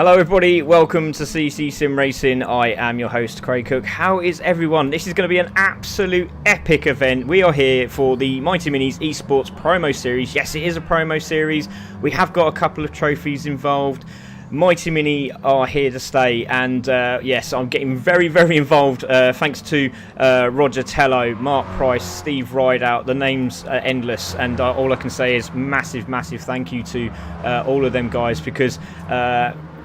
Hello everybody, welcome to CC Sim Racing. I am your host Craig Cook. How is everyone? This is going to be an absolute epic event. We are here for the Mighty Minis Esports promo series. Yes, it is a promo series. We have got a couple of trophies involved. Mighty Mini are here to stay, and yes, I'm getting very, very involved thanks to Roger Tello, Mark Price, Steve Rideout. The names are endless, and all I can say is massive, massive thank you to all of them guys, because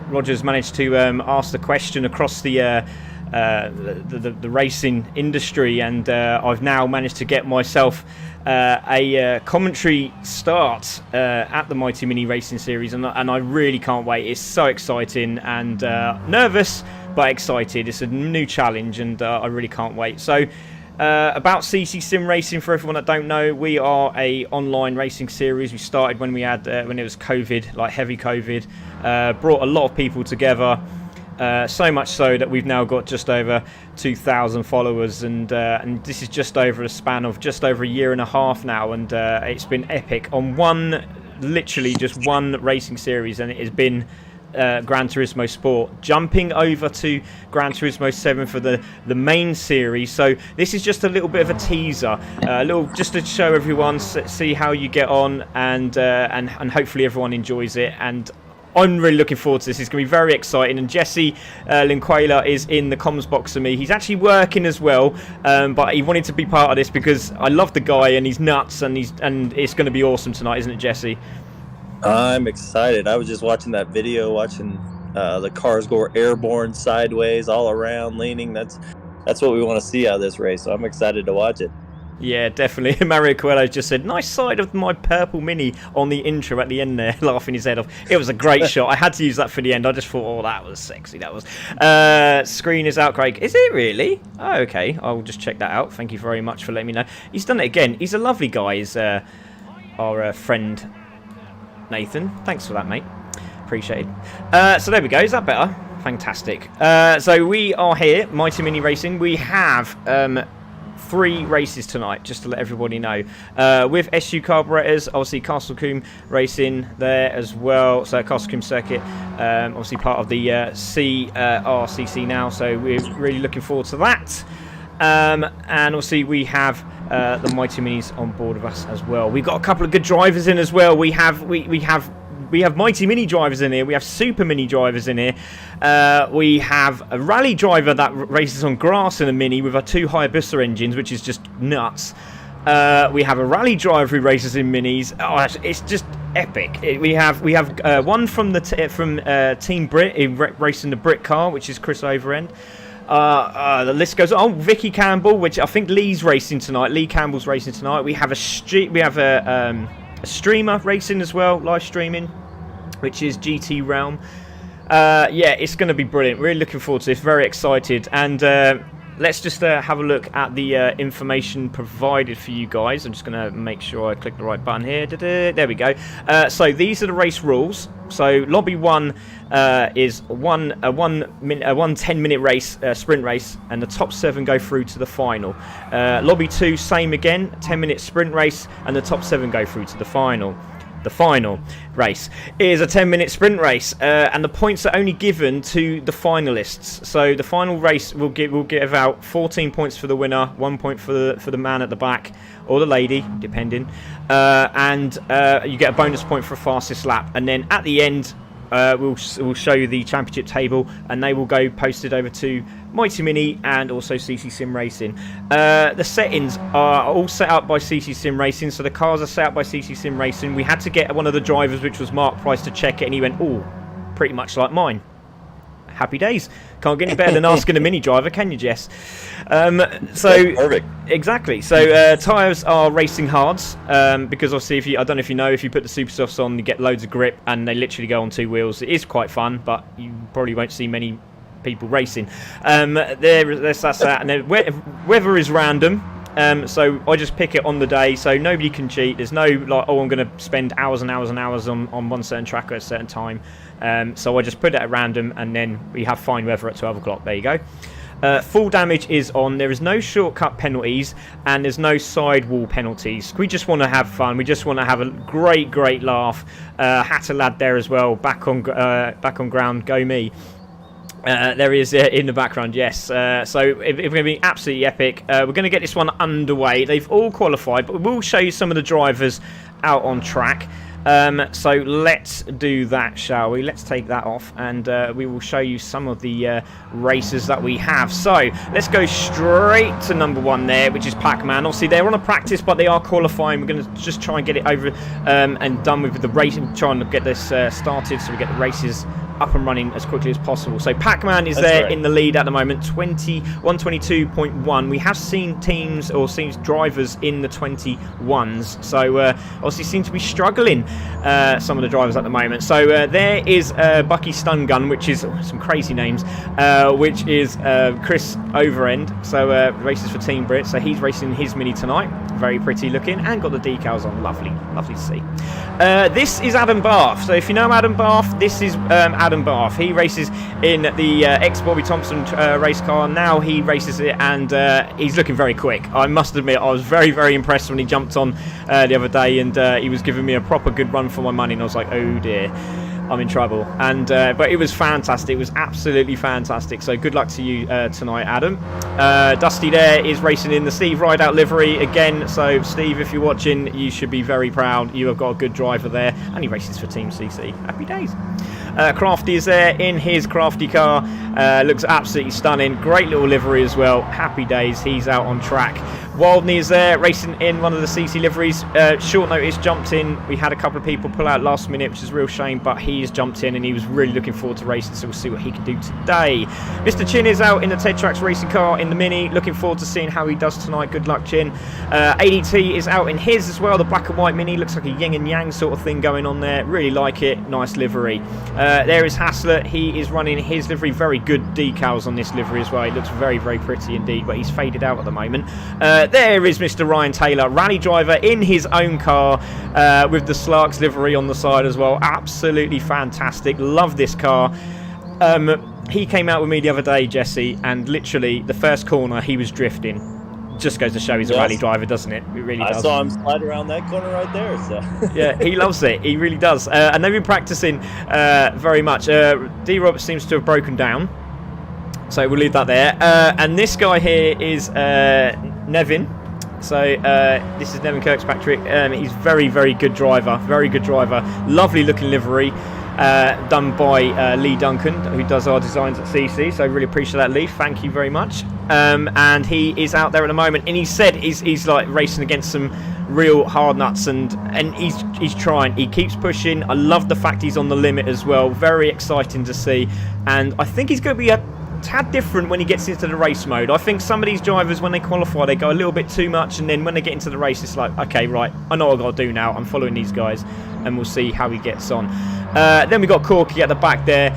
Roger's managed to ask the question across the the racing industry, and I've now managed to get myself a commentary start at the Mighty Mini Racing Series, and I really can't wait. It's so exciting and nervous, but excited. It's a new challenge, and I really can't wait. So about CC Sim Racing, for everyone that don't know, we are a online racing series. We started when we had when it was COVID, like heavy COVID, brought a lot of people together. So much so that we've now got just over 2,000 followers, and this is just over a span of just over a year and a half now, and it's been epic on literally just one racing series, and it has been Gran Turismo Sport, jumping over to Gran Turismo 7 for the main series. So this is just a little bit of a teaser, just to show everyone, see how you get on, and hopefully everyone enjoys it. And I'm really looking forward to this. It's going to be very exciting. And Jesse Linquela is in the comms box for me. He's actually working as well, but he wanted to be part of this because I love the guy and he's nuts, and it's going to be awesome tonight, isn't it, Jesse? I'm excited. I was just watching that video, watching the cars go airborne, sideways, all around, leaning. That's what we want to see out of this race. So I'm excited to watch it. Yeah, definitely. Mario Coelho just said, "Nice side of my purple Mini" on the intro at the end there, laughing his head off. It was a great shot. I had to use that for the end. I just thought, oh, that was sexy. That was. Screen is out, Craig. Is it really? Oh, okay. I'll just check that out. Thank you very much for letting me know. He's done it again. He's a lovely guy. He's our friend Nathan. Thanks for that, mate. Appreciate it. So there we go. Is that better? Fantastic. So we are here, Mighty Mini Racing. We have 3 races tonight, just to let everybody know. With SU Carburetors, obviously Castle Combe Racing there as well. So Castle Combe Circuit, obviously part of the CRCC now. So we're really looking forward to that. And obviously we have the Mighty Minis on board with us as well. We've got a couple of good drivers in as well. We have Mighty Mini drivers in here. We have Super Mini drivers in here. We have a rally driver that races on grass in a Mini with our 2 Hayabusa engines, which is just nuts. We have a rally driver who races in Minis. Oh, it's just epic. We have one from Team Brit racing the Brit car, which is Chris Overend. The list goes on. Vicky Campbell, which I think Lee's racing tonight. Lee Campbell's racing tonight. We have a streamer racing as well, live streaming, which is GT Realm. Yeah, it's going to be brilliant. Really looking forward to this. Very excited. And let's just have a look at the information provided for you guys. I'm just going to make sure I click the right button here. There we go. So these are the race rules. So lobby 1 is one 10-minute race, sprint race, and the top 7 go through to the final. Lobby 2, same again, 10-minute sprint race, and the top 7 go through to the final. The final race is a 10-minute sprint race, and the points are only given to the finalists. So the final race will give out 14 points for the winner, 1 point for the man at the back or the lady, depending, and you get a bonus point for fastest lap. And then at the end, we'll show you the championship table, and they will go posted over to Mighty Mini and also CC Sim Racing. The settings are all set up by CC Sim Racing, so the cars are set up by CC Sim Racing. We had to get one of the drivers, which was Mark Price, to check it, and he went, "Oh, pretty much like mine." Happy days. Can't get any better than asking a Mini driver, can you, Jess? So perfect. Exactly. So tyres are racing hards, because obviously, I don't know if you know, if you put the super softs on, you get loads of grip, and they literally go on 2 wheels. It is quite fun, but you probably won't see many people racing. That's that. And then weather is random. So I just pick it on the day, so nobody can cheat. There's no like, oh, I'm going to spend hours and hours and hours on one certain track at a certain time. So I just put it at random, and then we have fine weather at 12 o'clock. There you go. Full damage is on. There is no shortcut penalties, and there's no sidewall penalties. We just want to have fun. We just want to have a great laugh. Hatter lad there as well, back on ground. Go me. There he is in the background, yes. So it's going to be absolutely epic. We're going to get this one underway. They've all qualified, but we'll show you some of the drivers out on track. So let's do that, shall we? Let's take that off, and we will show you some of the races that we have. So let's go straight to number 1 there, which is Pac-Man. Obviously, they're on a practice, but they are qualifying. We're going to just try and get it over and done with the racing, trying to get this started so we get the races up and running as quickly as possible. So Pac-Man is there in the lead at the moment, 122.1. We have seen teams or seen drivers in the 21s, so obviously seem to be struggling, some of the drivers at the moment. So there is Bucky Stun Gun, which is some crazy names, which is Chris Overend, so races for Team Brit, so he's racing his Mini tonight. Very pretty looking, and got the decals on. Lovely to see. This is Adam Barf. So if you know Adam Barf, this is Adam Barf. He races in the ex-Bobby Thompson race car. Now he races it, and he's looking very quick. I must admit, I was very, very impressed when he jumped on the other day, and he was giving me a proper good run for my money, and I was like, oh dear, I'm in trouble. And but it was fantastic. It was absolutely fantastic. So good luck to you tonight, Adam. Dusty there is racing in the Steve Rideout livery again. So Steve, if you're watching, you should be very proud. You have got a good driver there, and he races for Team CC. Happy days. Crafty is there in his Crafty car. Looks absolutely stunning. Great little livery as well. Happy days. He's out on track. Wildney is there racing in one of the CC liveries. Short notice jumped in. We had a couple of people pull out last minute, which is a real shame, but he's jumped in and he was really looking forward to racing, so we'll see what he can do today. Mr. Chin is out in the Ted Tracks racing car in the Mini. Looking forward to seeing how he does tonight. Good luck, Chin. ADT is out in his as well, the black and white Mini. Looks like a yin and yang sort of thing going on there. Really like it. Nice livery. There is Haslett. He is running his livery. Very good decals on this livery as well. It looks very, very pretty indeed, but he's faded out at the moment. There is Mr. Ryan Taylor, rally driver in his own car with the Slarks livery on the side as well. Absolutely fantastic. Love this car. He came out with me the other day, Jesse, and literally the first corner he was drifting. Just goes to show he's a rally driver, doesn't it? It really does. I saw him slide around that corner right there. So. Yeah, he loves it. He really does. And they've been practicing very much. D. Roberts seems to have broken down. So we'll leave that there. And this guy here is Nevin. So this is Nevin Kirkpatrick. He's very, very good driver. Very good driver. Lovely looking livery. Done by Lee Duncan, who does our designs at CC, so I really appreciate that, Lee. Thank you very much. And he is out there at the moment, and he said he's like racing against some real hard nuts, and he's trying. He keeps pushing. I love the fact he's on the limit as well. Very exciting to see, and I think he's going to be a tad different when he gets into the race mode. I think some of these drivers, when they qualify, they go a little bit too much, and then when they get into the race, it's like, okay, right, I know what I've got to do now. I'm following these guys, and we'll see how he gets on. Then we got Corky at the back there.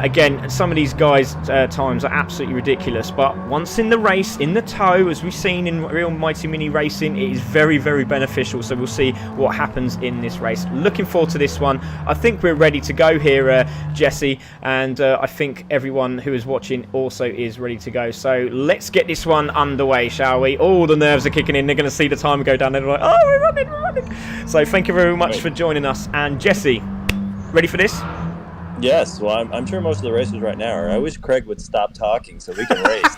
Again, some of these guys' times are absolutely ridiculous, but once in the race, in the tow, as we've seen in real Mighty Mini racing, it is very, very beneficial. So we'll see what happens in this race. Looking forward to this one. I think we're ready to go here, Jesse, and I think everyone who is watching also is ready to go. So let's get this one underway, shall we? All the nerves are kicking in. They're going to see the timer go down. They're like, oh, we're running. So thank you very much for joining us. And Jesse, ready for this? Yes. Well, I'm sure most of the racers right now are. I wish Craig would stop talking so we can race.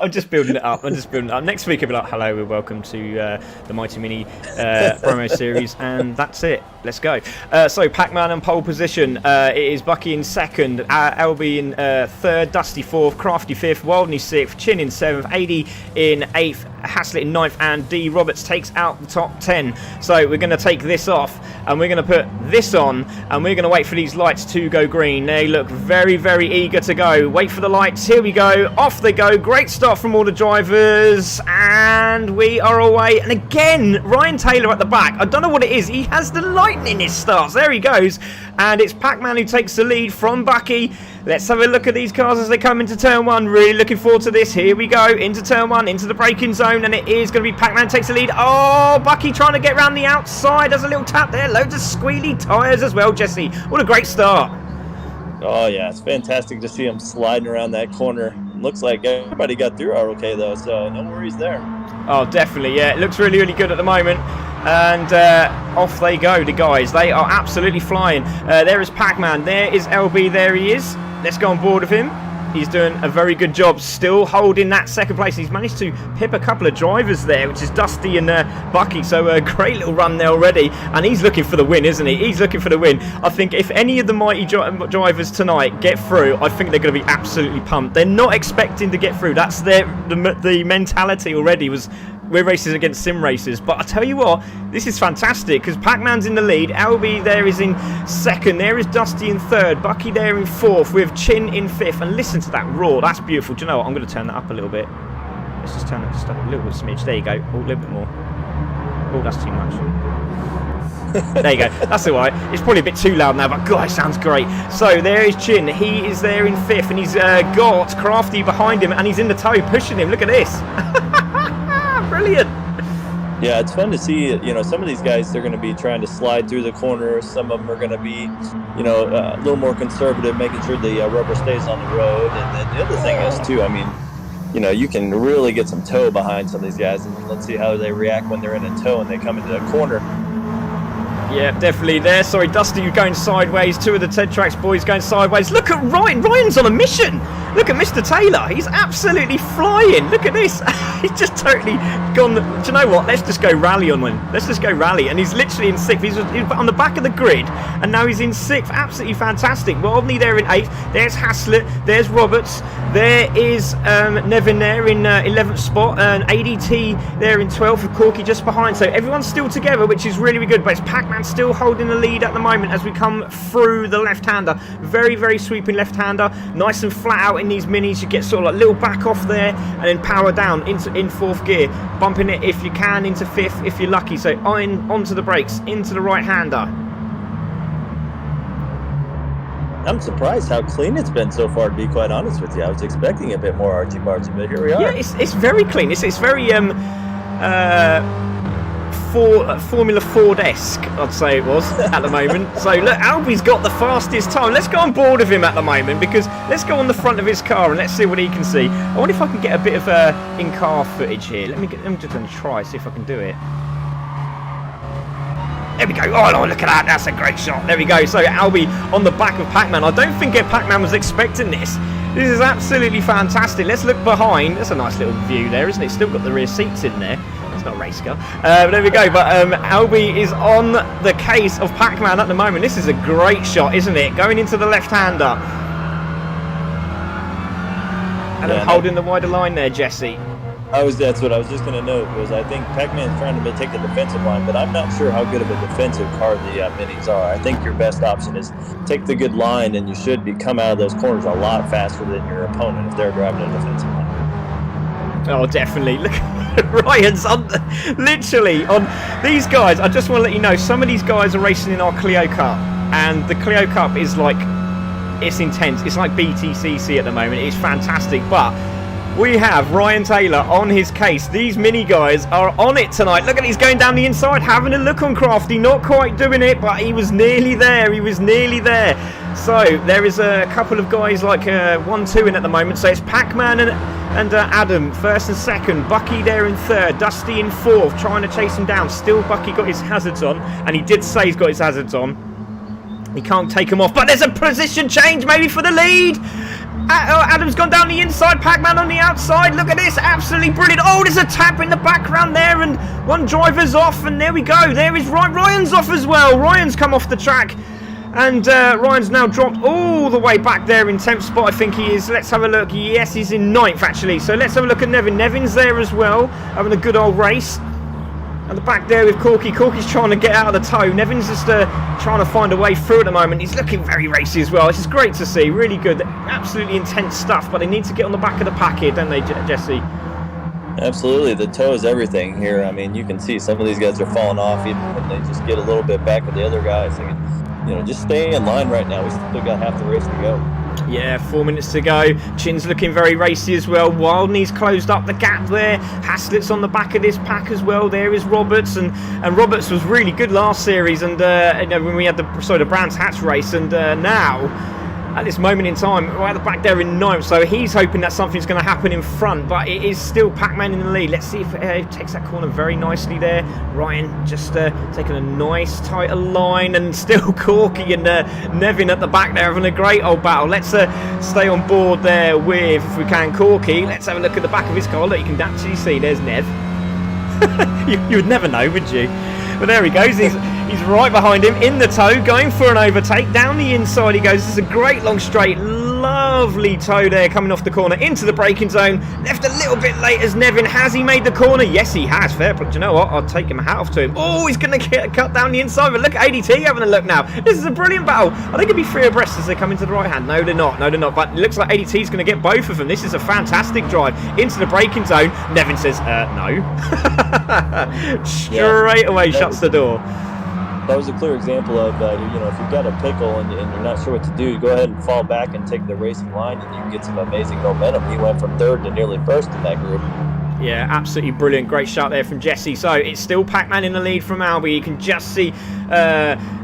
I'm just building it up. Next week I'll be like, hello, we're welcome to the Mighty Mini promo series, and that's it. Let's go. So Pac-Man in pole position. It is Bucky in second, LB in third, Dusty fourth, Crafty fifth, Wildney sixth, Chin in seventh, AD in eighth, Haslett in ninth, and D. Roberts takes out the top 10. So we're going to take this off, and we're going to put this on, and we're going to wait for these lights to go green. They look very, very eager to go. Wait for the lights. Here we go. Off they go. Great start from all the drivers, and we are away. And again, Ryan Taylor at the back. I don't know what it is. He has the lightning in his starts. There he goes. And it's Pac-Man who takes the lead from Bucky. Let's have a look at these cars as they come into turn one. Really looking forward to this. Here we go. Into turn one, into the braking zone, and it is going to be Pac-Man takes the lead. Oh, Bucky trying to get around the outside. There's a little tap there. Loads of squealy tyres as well, Jesse. What a great start. Oh, yeah. It's fantastic to see him sliding around that corner. Looks like everybody got through okay, though, so no worries there. Oh, definitely, yeah. It looks really, really good at the moment. And off they go, the guys. They are absolutely flying. There is Pac-Man. There is LB. There he is. Let's go on board with him. He's doing a very good job, still holding that second place. He's managed to pip a couple of drivers there, which is Dusty and Bucky. So a great little run there already. And he's looking for the win, isn't he? He's looking for the win. I think if any of the mighty drivers tonight get through, I think they're going to be absolutely pumped. They're not expecting to get through. That's the mentality already was we're racing against sim racers. But I tell you what, this is fantastic because Pac-Man's in the lead. Albie there is in second. There is Dusty in third. Bucky there in fourth with Chin in fifth. And listen to that roar. That's beautiful. Do you know what? I'm going to turn that up a little bit. Let's just turn it just up a little bit smidge. There you go. Oh, a little bit more. Oh, that's too much. There you go. That's all right. It's probably a bit too loud now, but God, it sounds great. So there is Chin. He is there in fifth, and he's got Crafty behind him, and he's in the toe, pushing him. Look at this. Brilliant. Yeah, it's fun to see. Some of these guys, they're going to be trying to slide through the corners. Some of them are going to be, a little more conservative, making sure the rubber stays on the road. And then the other thing is, too, I mean, you can really get some toe behind some of these guys, and let's see how they react when they're in a toe and they come into the corner. Yeah, definitely there. Sorry, Dusty going sideways. Two of the Ted Tracks boys going sideways. Look at Ryan. Ryan's on a mission. Look at Mr. Taylor. He's absolutely flying. Look at this. He's just totally gone. Do you know what? Let's just go rally on him. Let's just go rally. And he's literally in sixth. He's on the back of the grid. And now he's in sixth. Absolutely fantastic. Rodney there in eighth. There's Haslett. There's Roberts. There is Nevin there in 11th spot. And ADT there in 12th with Corky just behind. So everyone's still together, which is really, really good. But it's Pac-Man still holding the lead at the moment as we come through the left-hander. Very, very sweeping left-hander. Nice and flat out in these minis. You get sort of like little back off there and then power down in fourth gear. Bumping it if you can into fifth if you're lucky. So onto the brakes, into the right-hander. I'm surprised how clean it's been so far, to be quite honest with you. I was expecting a bit more artsy-bartsy, but here we are. Yeah, it's very clean. It's very Formula Ford-esque, I'd say it was at the moment. So look, Albie's got the fastest time. Let's go on board with him at the moment, because let's go on the front of his car and let's see what he can see. I wonder if I can get a bit of in-car footage here. Let me just going to try, see if I can do it. There we go. Oh, look at that. That's a great shot. There we go. So Albie on the back of Pac-Man. I don't think Pac-Man was expecting this. This is absolutely fantastic. Let's look behind. That's a nice little view there, isn't it? Still got the rear seats in there. It's not a race car. There we go. But Albie is on the case of Pac-Man at the moment. This is a great shot, isn't it? Going into the left-hander. And then holding the wider line there, Jesse. That's what I was just going to note, was I think Pac-Man's trying to take the defensive line, but I'm not sure how good of a defensive car the minis are. I think your best option is take the good line, and you should come out of those corners a lot faster than your opponent if they're driving a defensive line. Oh, definitely. Look, Ryan's literally on these guys. I just want to let you know, some of these guys are racing in our Clio Cup, and the Clio Cup is like, it's intense. It's like BTCC at the moment. It's fantastic, but we have Ryan Taylor on his case. These mini guys are on it tonight. Look at he's going down the inside, having a look on Crafty. Not quite doing it, but he was nearly there. He was nearly there. So there is a couple of guys like 1-2 in at the moment. So it's Pac-Man and Adam first and second. Bucky there in third. Dusty in fourth, trying to chase him down. Still Bucky got his hazards on, and he did say he's got his hazards on. He can't take them off, but there's a position change maybe for the lead. Adam's gone down the inside, Pac-Man on the outside. Look at this, absolutely brilliant. Oh, there's a tap in the background there, and one driver's off, and there we go. There is Ryan's off as well. Ryan's come off the track, and Ryan's now dropped all the way back there in 10th spot, I think he is. Let's have a look. Yes, he's in 9th actually. So let's have a look at Nevin. Nevin's there as well, having a good old race. At the back there with Corky. Corky's trying to get out of the toe. Nevin's just trying to find a way through at the moment. He's looking very racy as well. This is great to see. Really good. Absolutely intense stuff. But they need to get on the back of the pack here, don't they, Jesse? Absolutely. The toe is everything here. I mean, you can see some of these guys are falling off even when they just get a little bit back of the other guys. They can, just stay in line right now. We still got half the race to go. Yeah, 4 minutes to go. Chin's looking very racy as well. Wildney's closed up the gap there. Haslett's on the back of this pack as well. There is Roberts, and Roberts was really good last series, and when we had the Brands Hatch race, and now at this moment in time, right at the back there in 9th, so he's hoping that something's going to happen in front, but it is still Pac-Man in the lead. Let's see if it takes that corner very nicely there. Ryan just taking a nice tighter line, and still Corky and Nevin at the back there having a great old battle. Let's stay on board there with, if we can, Corky. Let's have a look at the back of his car. Look, you can actually see there's Nev. you would never know, would you? But there he goes. He's right behind him in the toe, going for an overtake. Down the inside he goes. This is a great long straight. lovely toe there coming off the corner into the braking zone. Left a little bit late as Nevin. Has he made the corner? Yes, he has. Fair play. Do you know what? I'll take him hat off to him. Oh, he's going to get cut down the inside. But look at ADT having a look now. This is a brilliant battle. Are they going to be three abreast as they come into the right hand? No, they're not. No, they're not. But it looks like ADT's going to get both of them. This is a fantastic drive into the braking zone. Nevin says, no. Straight away shuts the door. That was a clear example of, if you've got a pickle and you're not sure what to do, you go ahead and fall back and take the racing line, and you can get some amazing momentum. He went from third to nearly first in that group. Yeah, absolutely brilliant. Great shot there from Jesse. So it's still Pac-Man in the lead from Albie. You can just see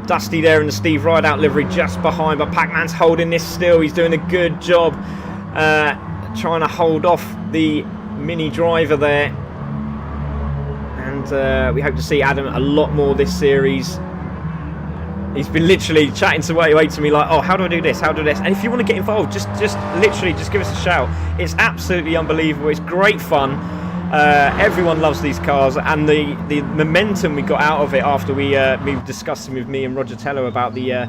Dusty there in the Steve Rideout livery just behind, but Pac-Man's holding this still. He's doing a good job trying to hold off the mini driver there. And we hope to see Adam a lot more this series. He's been literally chatting away to me like, oh, how do I do this? How do I do this? And if you want to get involved, just literally give us a shout. It's absolutely unbelievable. It's great fun. Everyone loves these cars, and the momentum we got out of it after we discussed with me and Roger Tello about the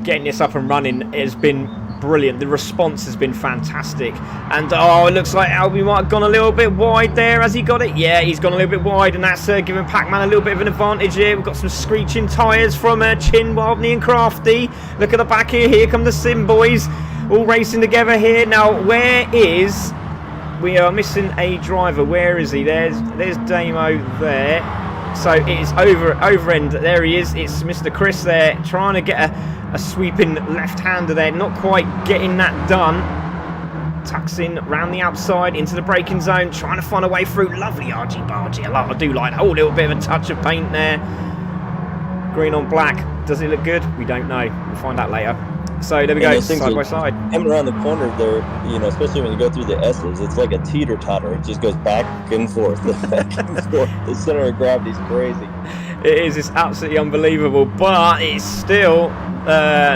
getting this up and running has been brilliant. The response has been fantastic, and it looks like Albie might have gone a little bit wide there. Has he got it? Yeah, he's gone a little bit wide, and that's giving Pac-Man a little bit of an advantage here. We've got some screeching tyres from Chin, Wildney and Crafty. Look at the back here come the Sim boys all racing together here. Now we are missing a driver. Where is he? There's Damo there. So it is over end. There he is. It's Mr. Chris there trying to get a sweeping left-hander there. Not quite getting that done. Tucks in round the outside into the braking zone. Trying to find a way through. Lovely argy-bargy. I do like that. Oh, a little bit of a touch of paint there. Green on black. Does it look good? We don't know. We'll find out later. So there we go, side by side. Coming around the corner there, especially when you go through the S's, it's like a teeter-totter. It just goes back and forth, back and forth. The center of gravity is crazy. It is. It's absolutely unbelievable. But it's still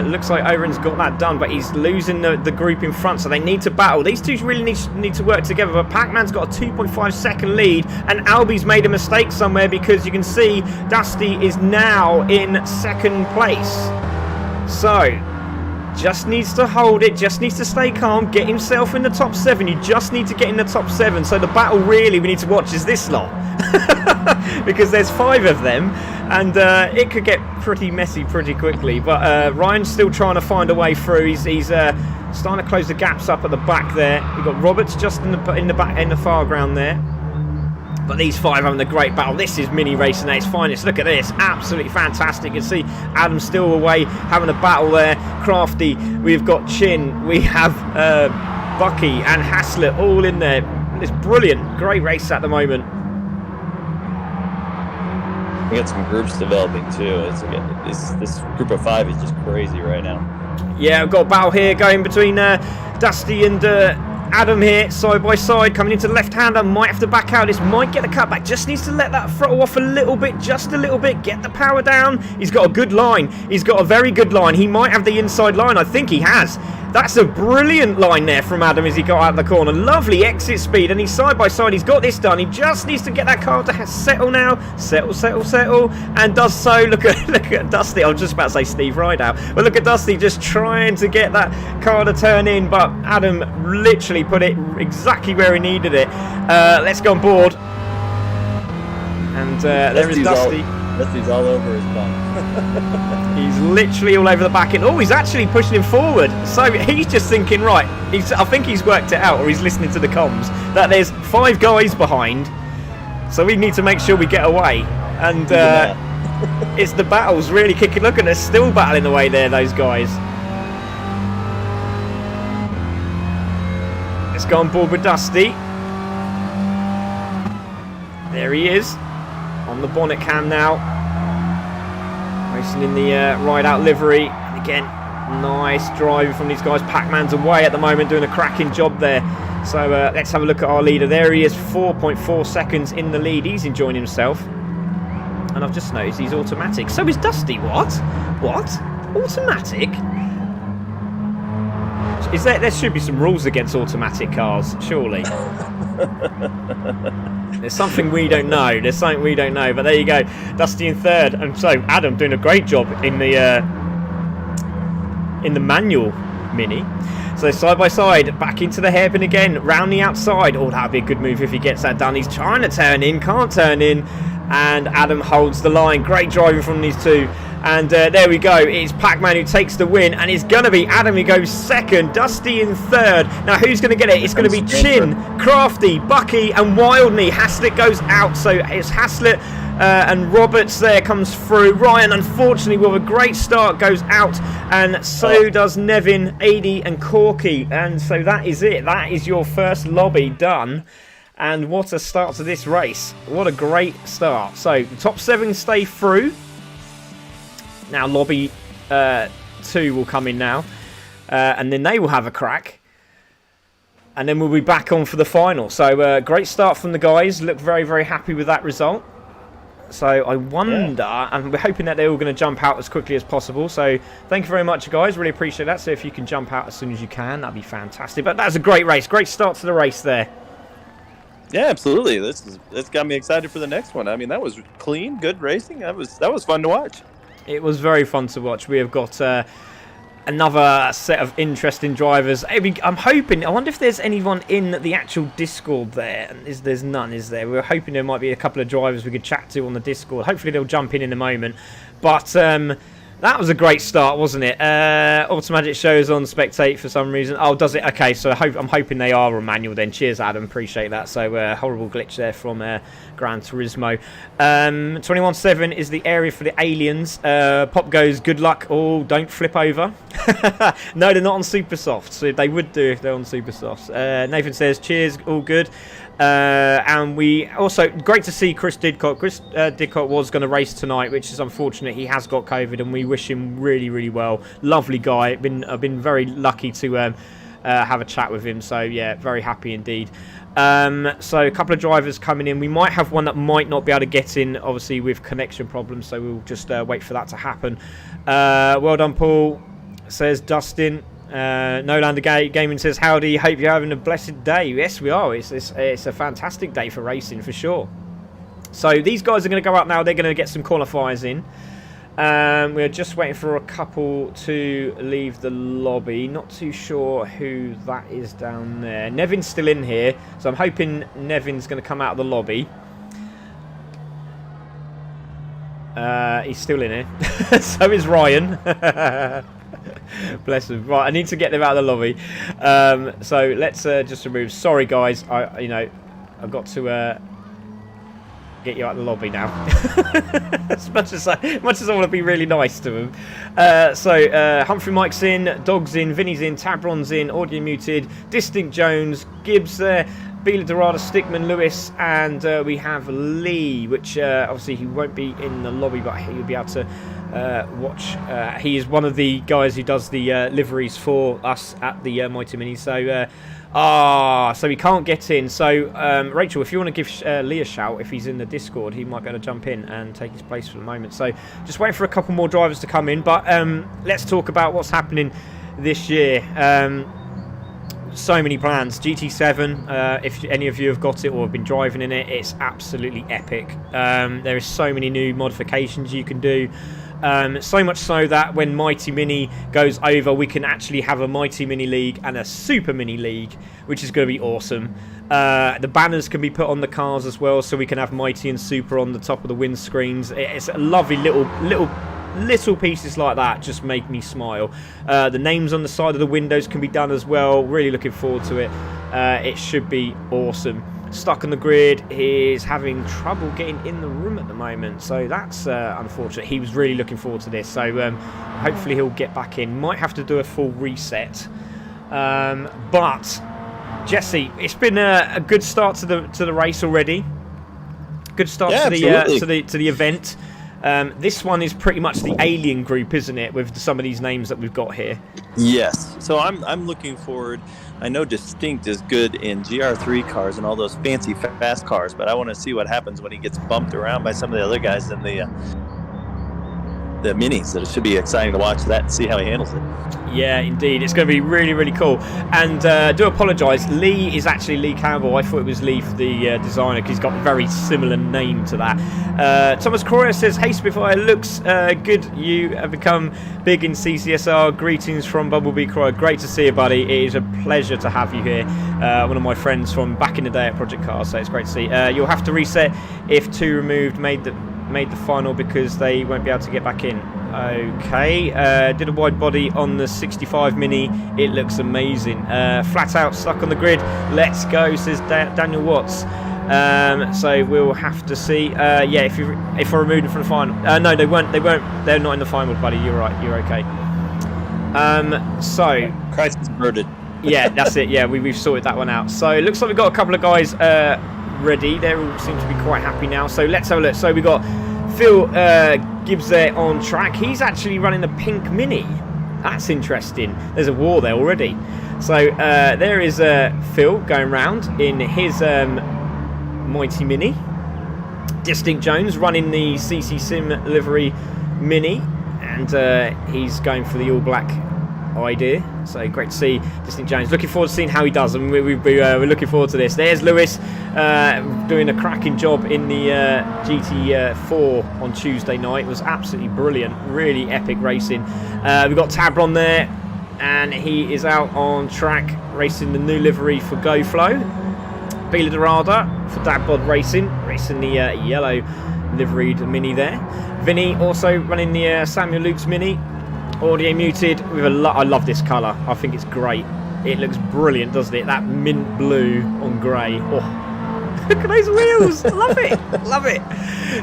looks like Oren's got that done, but he's losing the group in front, so they need to battle. These two really need to work together, but Pac-Man's got a 2.5 second lead, and Albie's made a mistake somewhere, because you can see Dusty is now in second place. So just needs to hold it, just needs to stay calm, get himself in the top 7. You just need to get in the top 7. So the battle really we need to watch is this lot. Because there's 5 of them, and it could get pretty messy pretty quickly. But Ryan's still trying to find a way through. He's starting to close the gaps up at the back there. We've got Roberts just in the back, in the far ground there. But these 5 having a great battle. This is mini racing at its finest. Look at this. Absolutely fantastic. You can see Adam still away having a battle there. Crafty. We've got Chin. We have Bucky and Haslett all in there. It's brilliant. Great race at the moment. We got some groups developing too. This group of 5 is just crazy right now. Yeah, I've got a battle here going between Dusty and Adam here, side by side, coming into the left-hander. Might have to back out. This might get the cutback. Just needs to let that throttle off a little bit, just a little bit. Get the power down. He's got a good line. He's got a very good line. He might have the inside line. I think he has. That's a brilliant line there from Adam as he got out of the corner. Lovely exit speed, and he's side by side. He's got this done. He just needs to get that car to settle now. Settle, and does so. Look at Dusty. I was just about to say Steve Rideout, but look at Dusty just trying to get that car to turn in, but Adam literally put it exactly where he needed it. Let's go on board. And there is Dusty. Dusty's all over his bum. He's literally all over the back end. Oh, he's actually pushing him forward. So he's just thinking, right, I think he's worked it out, or he's listening to the comms, that there's 5 guys behind. So we need to make sure we get away. And it's the battles really kicking. Look, and they're still battling away there, those guys. Let's go on board with Dusty. There he is. On the bonnet cam now. Racing in the ride-out livery. And again, nice driving from these guys. Pac-Man's away at the moment, doing a cracking job there. So let's have a look at our leader. There he is, 4.4 seconds in the lead. He's enjoying himself. And I've just noticed he's automatic. So is Dusty. What? Automatic? There should be some rules against automatic cars, surely. There's something we don't know. But there you go. Dusty in third. And so Adam doing a great job in the manual. Mini. So side by side, back into the hairpin again, round the outside. Oh, that'd be a good move if he gets that done. He's trying to turn in, can't turn in, and Adam holds the line. Great driving from these two. And there we go. It's Pac-Man who takes the win, and it's going to be Adam who goes second, Dusty in third. Now, who's going to get it? It's going to be Chin, Crafty, Bucky, and Wildney. Haslett goes out, so it's Haslett and Roberts there comes through. Ryan, unfortunately, with a great start, goes out, and so does Nevin, Adi, and Corky. And so that is it. That is your first lobby done. And what a start to this race. What a great start. So, the top 7 stay through. Now lobby 2 will come in now, and then they will have a crack, and then we'll be back on for the final. So great start from the guys. Look very, very happy with that result. So I wonder, and we're hoping that they're all going to jump out as quickly as possible. So thank you very much, guys. Really appreciate that. So if you can jump out as soon as you can, that'd be fantastic. But that's a great race. Great start to the race there. Yeah, absolutely. This got me excited for the next one. I mean, that was clean, good racing. That was fun to watch. It was very fun to watch. We have got another set of interesting drivers. I'm hoping, I wonder if there's anyone in the actual Discord there. There's none, is there? We were hoping there might be a couple of drivers we could chat to on the Discord. Hopefully they'll jump in a moment. But that was a great start, wasn't it? Automatic shows on Spectate for some reason. Oh, does it? Okay, so I'm hoping they are on manual then. Cheers, Adam. Appreciate that. So horrible glitch there from Gran Turismo. 21-7 is the area for the aliens. Pop goes, good luck. Oh, don't flip over. No, they're not on Super Softs. So they would do if they're on Super Softs. Nathan says, cheers, all good. And we also, great to see Chris Didcott. Chris Didcott was going to race tonight, which is unfortunate. He has got COVID, and we wish him really, really well. Lovely guy. I've been very lucky to have a chat with him. So yeah, very happy indeed. So a couple of drivers coming in. We might have one that might not be able to get in, obviously with connection problems. So we'll just wait for that to happen. Well done, Paul. Says Dustin. Nolander Gaming says, howdy, hope you're having a blessed day. Yes, we are. It's a fantastic day for racing, for sure. So these guys are going to go out now. They're going to get some qualifiers in. We're just waiting for a couple to leave the lobby. Not too sure who that is down there. Nevin's still in here, so I'm hoping Nevin's going to come out of the lobby. He's still in here. So is Ryan. Bless him. Right, I need to get them out of the lobby. So let's just remove. Sorry, guys. I've got to get you out of the lobby now. as much as I want to be really nice to him. So Humphrey Mike's in, Dog's in, Vinny's in, Tabron's in, Audio Muted, Distinct Jones, Gibbs there, Bila Dorada, Stickman, Lewis, and we have Lee, which obviously he won't be in the lobby, but he'll be able to watch. He is one of the guys who does the liveries for us at the Mighty Mini. So so he can't get in. So Rachel, if you want to give Lee a shout, if he's in the Discord, he might be able to jump in and take his place for the moment. So just wait for a couple more drivers to come in. But let's talk about what's happening this year. So many plans. GT7, if any of you have got it or have been driving in it, it's absolutely epic. There is so many new modifications you can do. So much so that when Mighty Mini goes over, we can actually have a Mighty Mini League and a Super Mini League, which is going to be awesome. The banners can be put on the cars as well, so we can have Mighty and Super on the top of the windscreens. It's a lovely little pieces like that just make me smile. The names on the side of the windows can be done as well. Really looking forward to it. It should be awesome. Stuck on the Grid is having trouble getting in the room at the moment, so that's unfortunate. He was really looking forward to this, so hopefully he'll get back in. Might have to do a full reset, but Jesse, it's been a good start to the race already. Good start to the event. This one is pretty much the alien group, isn't it, with some of these names that we've got here? Yes. So I'm looking forward. I know Distinct is good in GR3 cars and all those fancy fast cars, but I want to see what happens when he gets bumped around by some of the other guys in minis. So it should be exciting to watch that and see how he handles it. Yeah, indeed. It's going to be really, really cool. And do apologise. Lee is actually Lee Campbell. I thought it was Lee for the designer because he's got a very similar name to that. Thomas Croyer says, "Hey Spitfire, looks good. You have become big in CCSR. Greetings from Bumblebee Croyer. Great to see you, buddy. It is a pleasure to have you here. One of my friends from back in the day at Project Cars, so it's great to see. You'll have to reset if 2 removed made the final because they won't be able to get back in." Okay, did a wide body on the 65 Mini. It looks amazing. Flat out, stuck on the grid. Let's go, says Daniel Watts. So we'll have to see. Yeah, if I removed them from the final. No, they weren't. They're not in the final, buddy. You're right. You're okay. So Crisis averted. Yeah, that's it. Yeah, we've sorted that one out. So it looks like we've got a couple of guys ready. They all seem to be quite happy now. So let's have a look. So we got Phil Gibbs there on track. He's actually running a pink Mini. That's interesting. There's a war there already. So there is Phil going round in his Mighty Mini. Distinct Jones running the CC Sim livery Mini, and he's going for the all black idea. So great to see Distinct Jones. Looking forward to seeing how he does, and we're looking forward to this. There's Lewis doing a cracking job in the GT4 on Tuesday night. It was absolutely brilliant, really epic racing. We've got Tabron there, and he is out on track racing the new livery for GoFlow. Bila Dorada for Dadbod racing the yellow liveried Mini there. Vinny also running the Samuel Luke's Mini. Audio muted with I love this colour. I think it's great. It looks brilliant, doesn't it? That mint blue on grey. Oh, look at those wheels. Love it. Love it.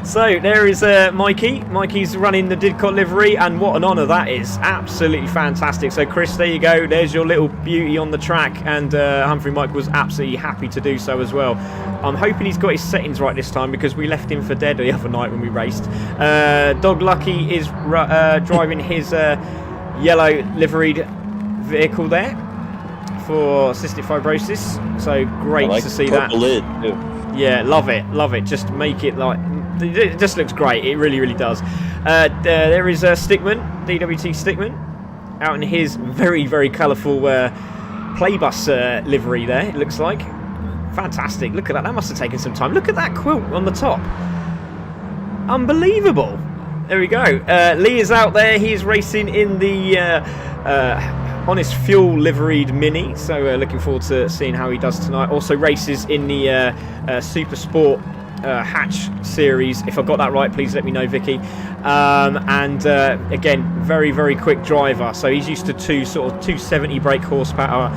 So there is Mikey. Mikey's running the Didcot livery, and what an honour that is. Absolutely fantastic. So Chris, there you go. There's your little beauty on the track, and Humphrey Mike was absolutely happy to do so as well. I'm hoping he's got his settings right this time because we left him for dead the other night when we raced. Dog Lucky is driving his yellow liveried vehicle there for cystic fibrosis. So great to see that. Lid too. Yeah, love it. Just make it like, it just looks great. It really, really does. There is Stickman, DWT Stickman, out in his very, very colourful Playbus livery there, it looks like. Fantastic. Look at that. That must have taken some time. Look at that quilt on the top. Unbelievable. There we go. Lee is out there. He's racing in the Honest Fuel liveried Mini. So looking forward to seeing how he does tonight. Also races in the Super Sport Hatch series. If I got that right, please let me know, Vicky. And again, very, very quick driver. So he's used to 270 brake horsepower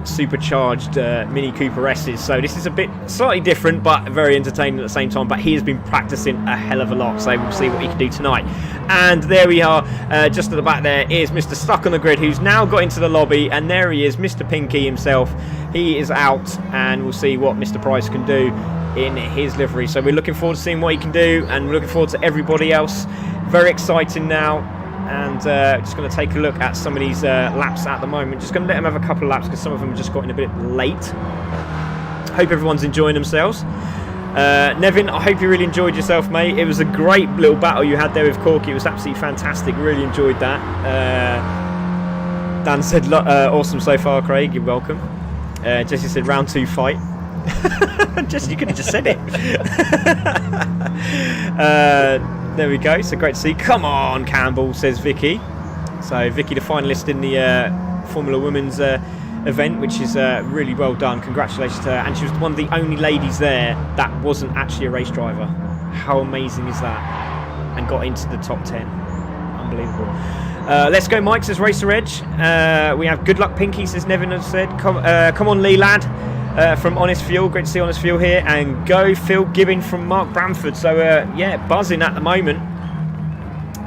supercharged Mini Cooper S's. So this is a bit slightly different, but very entertaining at the same time. But he has been practicing a hell of a lot. So we'll see what he can do tonight. And there we are, just at the back there is Mr. Stuck on the Grid, who's now got into the lobby. And there he is, Mr. Pinky himself. He is out, and we'll see what Mr. Price can do in his livery. So we're looking forward to seeing what he can do, and we're looking forward to everybody else. Very exciting now, and just going to take a look at some of these laps at the moment. Just going to let them have a couple of laps because some of them have just gotten a bit late. Hope everyone's enjoying themselves. Nevin, I hope you really enjoyed yourself, mate. It was a great little battle you had there with Corky. It was absolutely fantastic. Really enjoyed that. Dan said, awesome so far, Craig. You're welcome. Jesse said, round 2 fight. Just, you could have just said it. There we go. So great to see. Come on, Campbell, says Vicky. So Vicky, the finalist in the Formula Women's event, which is really well done. Congratulations to her. And she was one of the only ladies there that wasn't actually a race driver. How amazing is that? And got into the top 10. Unbelievable. Let's go, Mike, says Racer Edge. We have Good Luck Pinky, says Nevin has said. Come on, Lee, lad. From Honest Fuel, great to see Honest Fuel here, and go Phil Gibbon from Mark Bramford. So yeah, buzzing at the moment,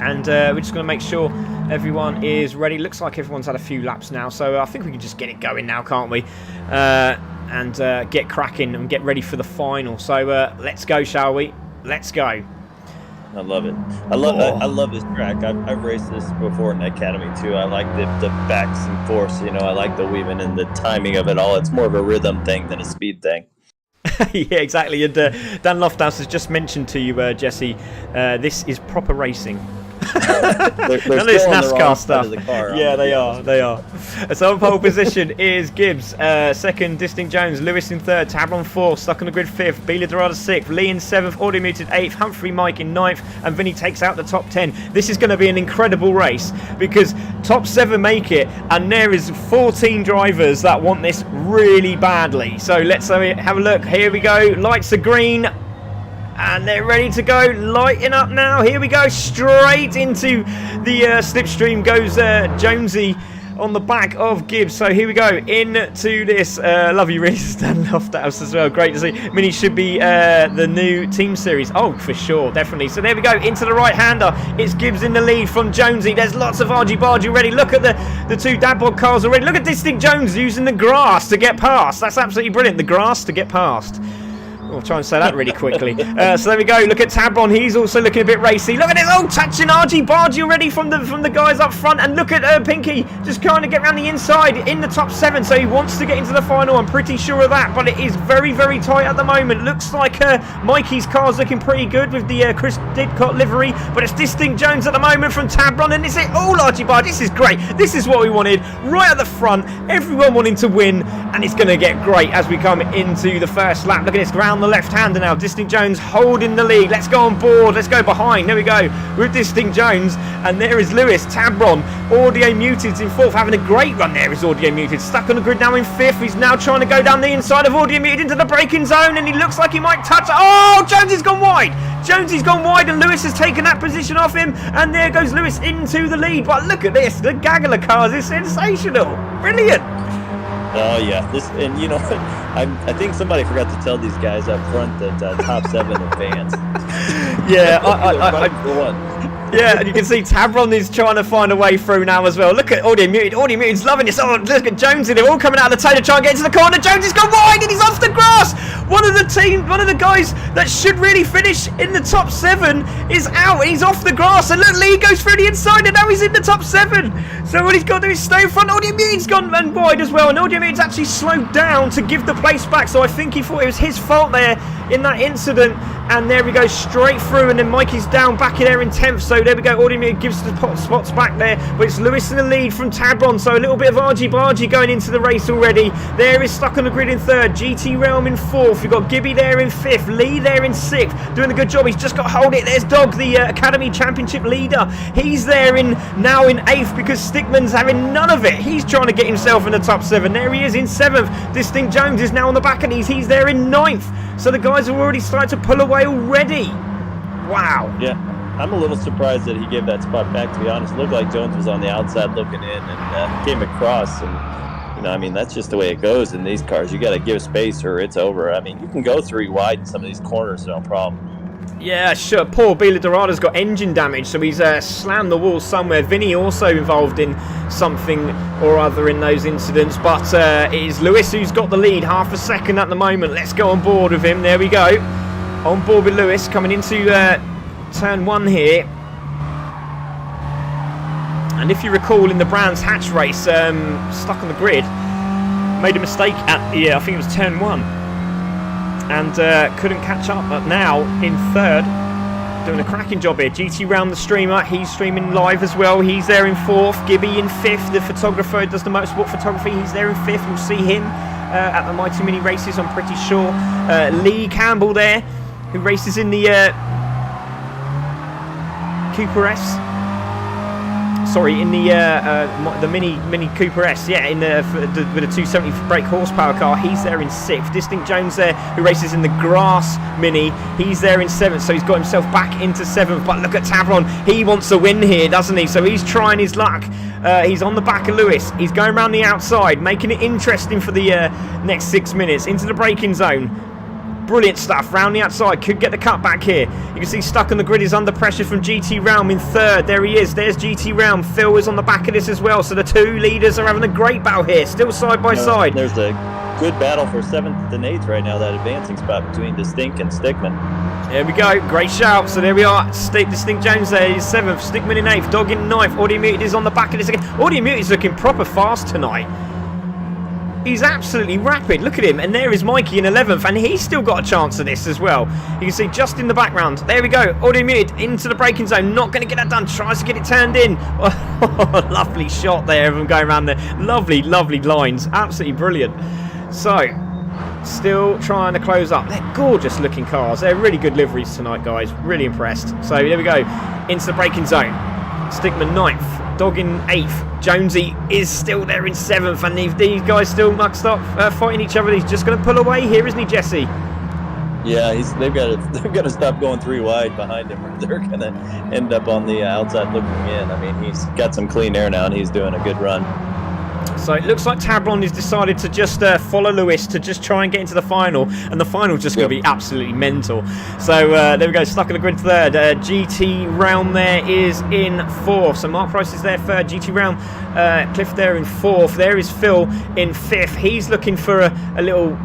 and we're just going to make sure everyone is ready. Looks like everyone's had a few laps now, so I think we can just get it going now, can't we? And get cracking and get ready for the final. So let's go, shall we? Let's go. I love it. I love this track. I've raced this before in the academy too. I like the backs and forths. You know, I like the weaving and the timing of it all. It's more of a rhythm thing than a speed thing. Yeah, exactly. And Dan Lofthouse has just mentioned to you, Jesse, this is proper racing. They're None of this still on the NASCAR wrong side stuff. of the car, Yeah, they are. So on pole position is Gibbs, second, Distinct Jones, Lewis in third, Tabron fourth, Stuck on the Grid fifth, Beeler Dorada sixth, Lee in seventh, Audio Muted eighth, Humphrey Mike in ninth, and Vinny takes out the top 10. This is going to be an incredible race because top 7 make it, and there is 14 drivers that want this really badly. So let's have a look. Here we go. Lights are green. And they're ready to go, lighting up now. Here we go, straight into the slipstream goes Jonesy on the back of Gibbs. So here we go, into this. Love you, really, Stan Lofthouse as well. Great to see. Mini should be the new team series. Oh, for sure, definitely. So there we go, into the right-hander. It's Gibbs in the lead from Jonesy. There's lots of argy-bargy already. Look at the two Dadbod cars already. Look at Distinct Jones using the grass to get past. That's absolutely brilliant, the grass to get past. I'll try and say that really quickly. So there we go. Look at Tabron. He's also looking a bit racy. Look at this. Oh, touching argy-bargy already from the guys up front. And look at Pinky just trying to get around the inside in the top 7. So he wants to get into the final. I'm pretty sure of that. But it is very, very tight at the moment. Looks like Mikey's car's looking pretty good with the Chris Didcott livery. But it's Distinct Jones at the moment from Tabron. And it's all argy-bargy. This is great. This is what we wanted. Right at the front. Everyone wanting to win. And it's going to get great as we come into the first lap. Look at this ground. The left-hander now, Distinct Jones holding the lead. Let's go on board, let's go behind. There we go with Distinct Jones, and there is Lewis. Tabron, Audio Muted in fourth, having a great run. There is Audio Muted, stuck on the grid now in fifth. He's now trying to go down the inside of Audio Muted into the braking zone, and he looks like he might touch. Oh, Jonesy's gone wide. Jonesy's gone wide, and Lewis has taken that position off him, and there goes Lewis into the lead. But look at this, the gaggle of cars is sensational, brilliant. Oh yeah, and you know, I think somebody forgot to tell these guys up front that top 7 advance. Yeah, yeah, and you can see Tabron is trying to find a way through now as well. Look at Audio Muted. Audio Muted's loving this. Oh, look at Jonesy. They're all coming out of the tail to try and get into the corner. Jonesy's gone wide and he's off the grass. One of the guys that should really finish in the top 7 is out. He's off the grass. And look, Lee goes through the inside and now he's in the top 7. So what he's got to do is stay in front. Audio Muted's gone and wide as well. And Audio Muted's actually slowed down to give the place back. So I think he thought it was his fault there in that incident. And there we go, straight through, and then Mikey's down back in there in 10th. So there we go, Audio Muted gives the spots back there, but it's Lewis in the lead from Tabron. So a little bit of argy-bargy going into the race already. There is Stuck on the Grid in 3rd, GT Realm in 4th. We've got Gibby there in 5th, Lee there in 6th, doing a good job. He's just got to hold it. There's Dog, the Academy Championship leader. He's there now in 8th because Stickman's having none of it. He's trying to get himself in the top 7. There he is in 7th. Distinct Jones is now on the back of these. He's there in 9th. So the guys have already started to pull away already. Wow. Yeah, I'm a little surprised that he gave that spot back, to be honest. It looked like Jones was on the outside looking in and came across. And, you know, I mean, that's just the way it goes in these cars. You got to give space or it's over. I mean, you can go 3 wide in some of these corners, no problem. Yeah, sure. Poor Beeler Dorada's got engine damage, so he's slammed the wall somewhere. Vinny also involved in something or other in those incidents, but it is Lewis who's got the lead, half a second at the moment. Let's go on board with him. There we go. On board with Lewis, coming into turn 1 here. And if you recall, in the Brands Hatch race, Stuck on the Grid made a mistake at I think it was turn 1. And couldn't catch up, but now in 3rd, doing a cracking job here. GT Round the streamer, he's streaming live as well. He's there in 4th. Gibby in 5th. The photographer does the motorsport photography. He's there in 5th. We'll see him at the Mighty Mini races, I'm pretty sure. Lee Campbell there, who races in the Cooper S. Sorry, in the Mini Cooper S, yeah, with a 270 brake horsepower car. He's there in 6th. Distinct Jones there, who races in the Grass Mini. He's there in 7th, so he's got himself back into 7th. But look at Tabron. He wants a win here, doesn't he? So he's trying his luck. He's on the back of Lewis. He's going around the outside, making it interesting for the next 6 minutes. Into the braking zone. Brilliant stuff, round the outside, could get the cut back here. You can see Stuck on the Grid is under pressure from GT Realm in 3rd. There he is, there's GT Realm. Phil is on the back of this as well, so the 2 leaders are having a great battle here, still side by side. There's a good battle for 7th and 8th right now, that advancing spot between Distinct and Stickman. There we go, great shout. So there we are, Distinct Jones there is 7th, Stickman in 8th, Dog in 9th. Audio Muted is on the back of this again. Audio Muted is looking proper fast tonight. He's absolutely rapid. Look at him. And there is Mikey in 11th. And he's still got a chance of this as well. You can see just in the background. There we go. Audio muted into the braking zone. Not going to get that done. Tries to get it turned in. Oh, lovely shot there of him going around there. Lovely, lovely lines. Absolutely brilliant. So, still trying to close up. They're gorgeous looking cars. They're really good liveries tonight, guys. Really impressed. So, there we go. Into the braking zone. Stickman 9th. Dog in 8th. Jonesy is still there in 7th. And these guys still mucked up fighting each other. He's just going to pull away here, isn't he, Jesse? Yeah, they've got to stop going 3 wide behind him, or they're going to end up on the outside looking in. I mean, he's got some clean air now, and he's doing a good run. So it looks like Tabron has decided to just follow Lewis to just try and get into the final, and the final's just going to be absolutely mental. So there we go, stuck in the grid 3rd. GT Realm there is in 4th. So Mark Price is there 3rd. GT Realm, Cliff there in 4th. There is Phil in 5th. He's looking for a little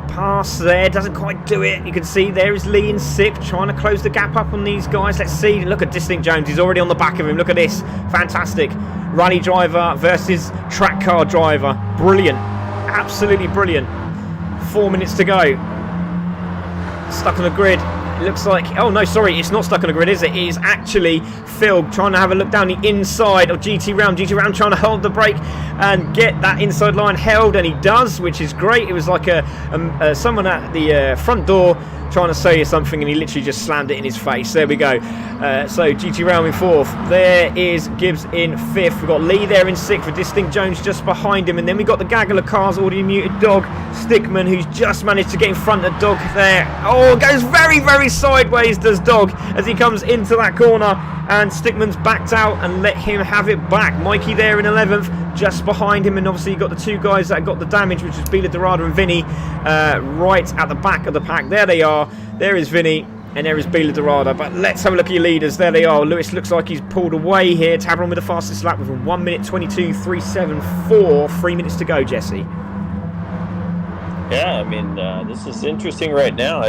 pass there, doesn't quite do it. You can see there is Lee in 6th, trying to close the gap up on these guys. Let's see, look at Distinct Jones, he's already on the back of him. Look at this, fantastic. Rally driver versus track car driver, brilliant, absolutely brilliant. 4 minutes to go. Stuck on the grid. It looks like, oh no, sorry, it's not stuck on the grid, is it? It is actually Phil trying to have a look down the inside of GT Round. GT Round trying to hold the brake and get that inside line held, and he does, which is great. It was like someone at the front door trying to say something, and he literally just slammed it in his face. There we go. So GT Round in 4th. There is Gibbs in 5th. We've got Lee there in 6th with Distinct Jones just behind him, and then we've got the gaggle of cars, audio muted Dog, Stickman, who's just managed to get in front of Dog there. Oh, goes very, very sideways, does Dog, as he comes into that corner, and Stickman's backed out and let him have it back. Mikey there in 11th, just behind him, and obviously you've got the 2 guys that got the damage, which is Bila Dorada and Vinny, right at the back of the pack. There they are. There is Vinny, and there is Bila Dorada. But let's have a look at your leaders. There they are. Lewis looks like he's pulled away here. Tabron with the fastest lap with a 1 minute 22.374. 3 minutes to go, Jesse. Yeah, I mean, this is interesting right now.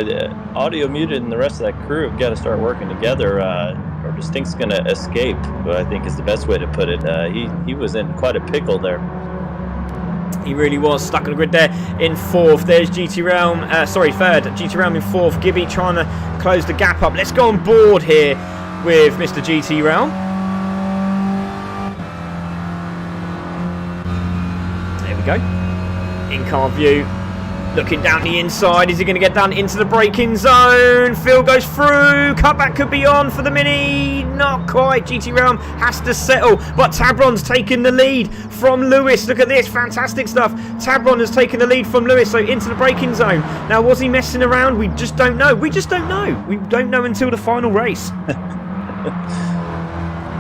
Audio muted and the rest of that crew have got to start working together, or Distinct's going to escape, I think is the best way to put it. He was in quite a pickle there. He really was stuck on the grid there in 4th. There's GT Realm, 3rd. GT Realm in 4th. Gibby trying to close the gap up. Let's go on board here with Mr. GT Realm. There we go. In-car view. Looking down the inside. Is he going to get down into the braking zone? Phil goes through. Cutback could be on for the Mini. Not quite. GT Realm has to settle. But Tabron's taken the lead from Lewis. Look at this. Fantastic stuff. Tabron has taken the lead from Lewis. So into the braking zone. Now, was he messing around? We just don't know. We just don't know. We don't know until the final race.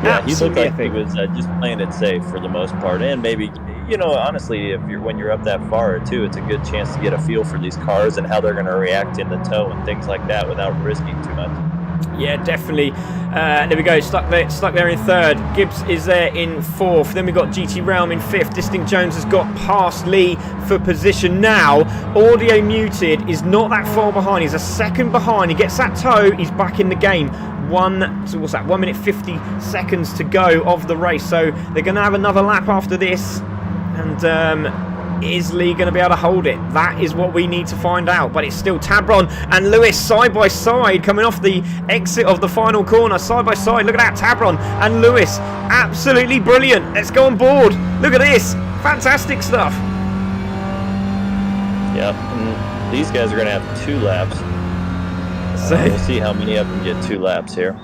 Yeah, he looked like he was just playing it safe for the most part, and maybe, you know, honestly, when you're up that far too, it's a good chance to get a feel for these cars and how they're going to react in the tow and things like that without risking too much. Yeah, definitely. There we go. Stuck there in 3rd. Gibbs is there in 4th. Then we've got GT Realm in 5th. Distinct Jones has got past Lee for position now. Audio muted is not that far behind. He's a second behind. He gets that tow. He's back in the game. 1 minute 50 seconds to go of the race. So they're going to have another lap after this. And is Lee going to be able to hold it? That is what we need to find out. But it's still Tabron and Lewis side by side coming off the exit of the final corner. Side by side. Look at that. Tabron and Lewis. Absolutely brilliant. Let's go on board. Look at this. Fantastic stuff. Yep. And these guys are going to have 2 laps. We'll see how many of them get 2 laps here.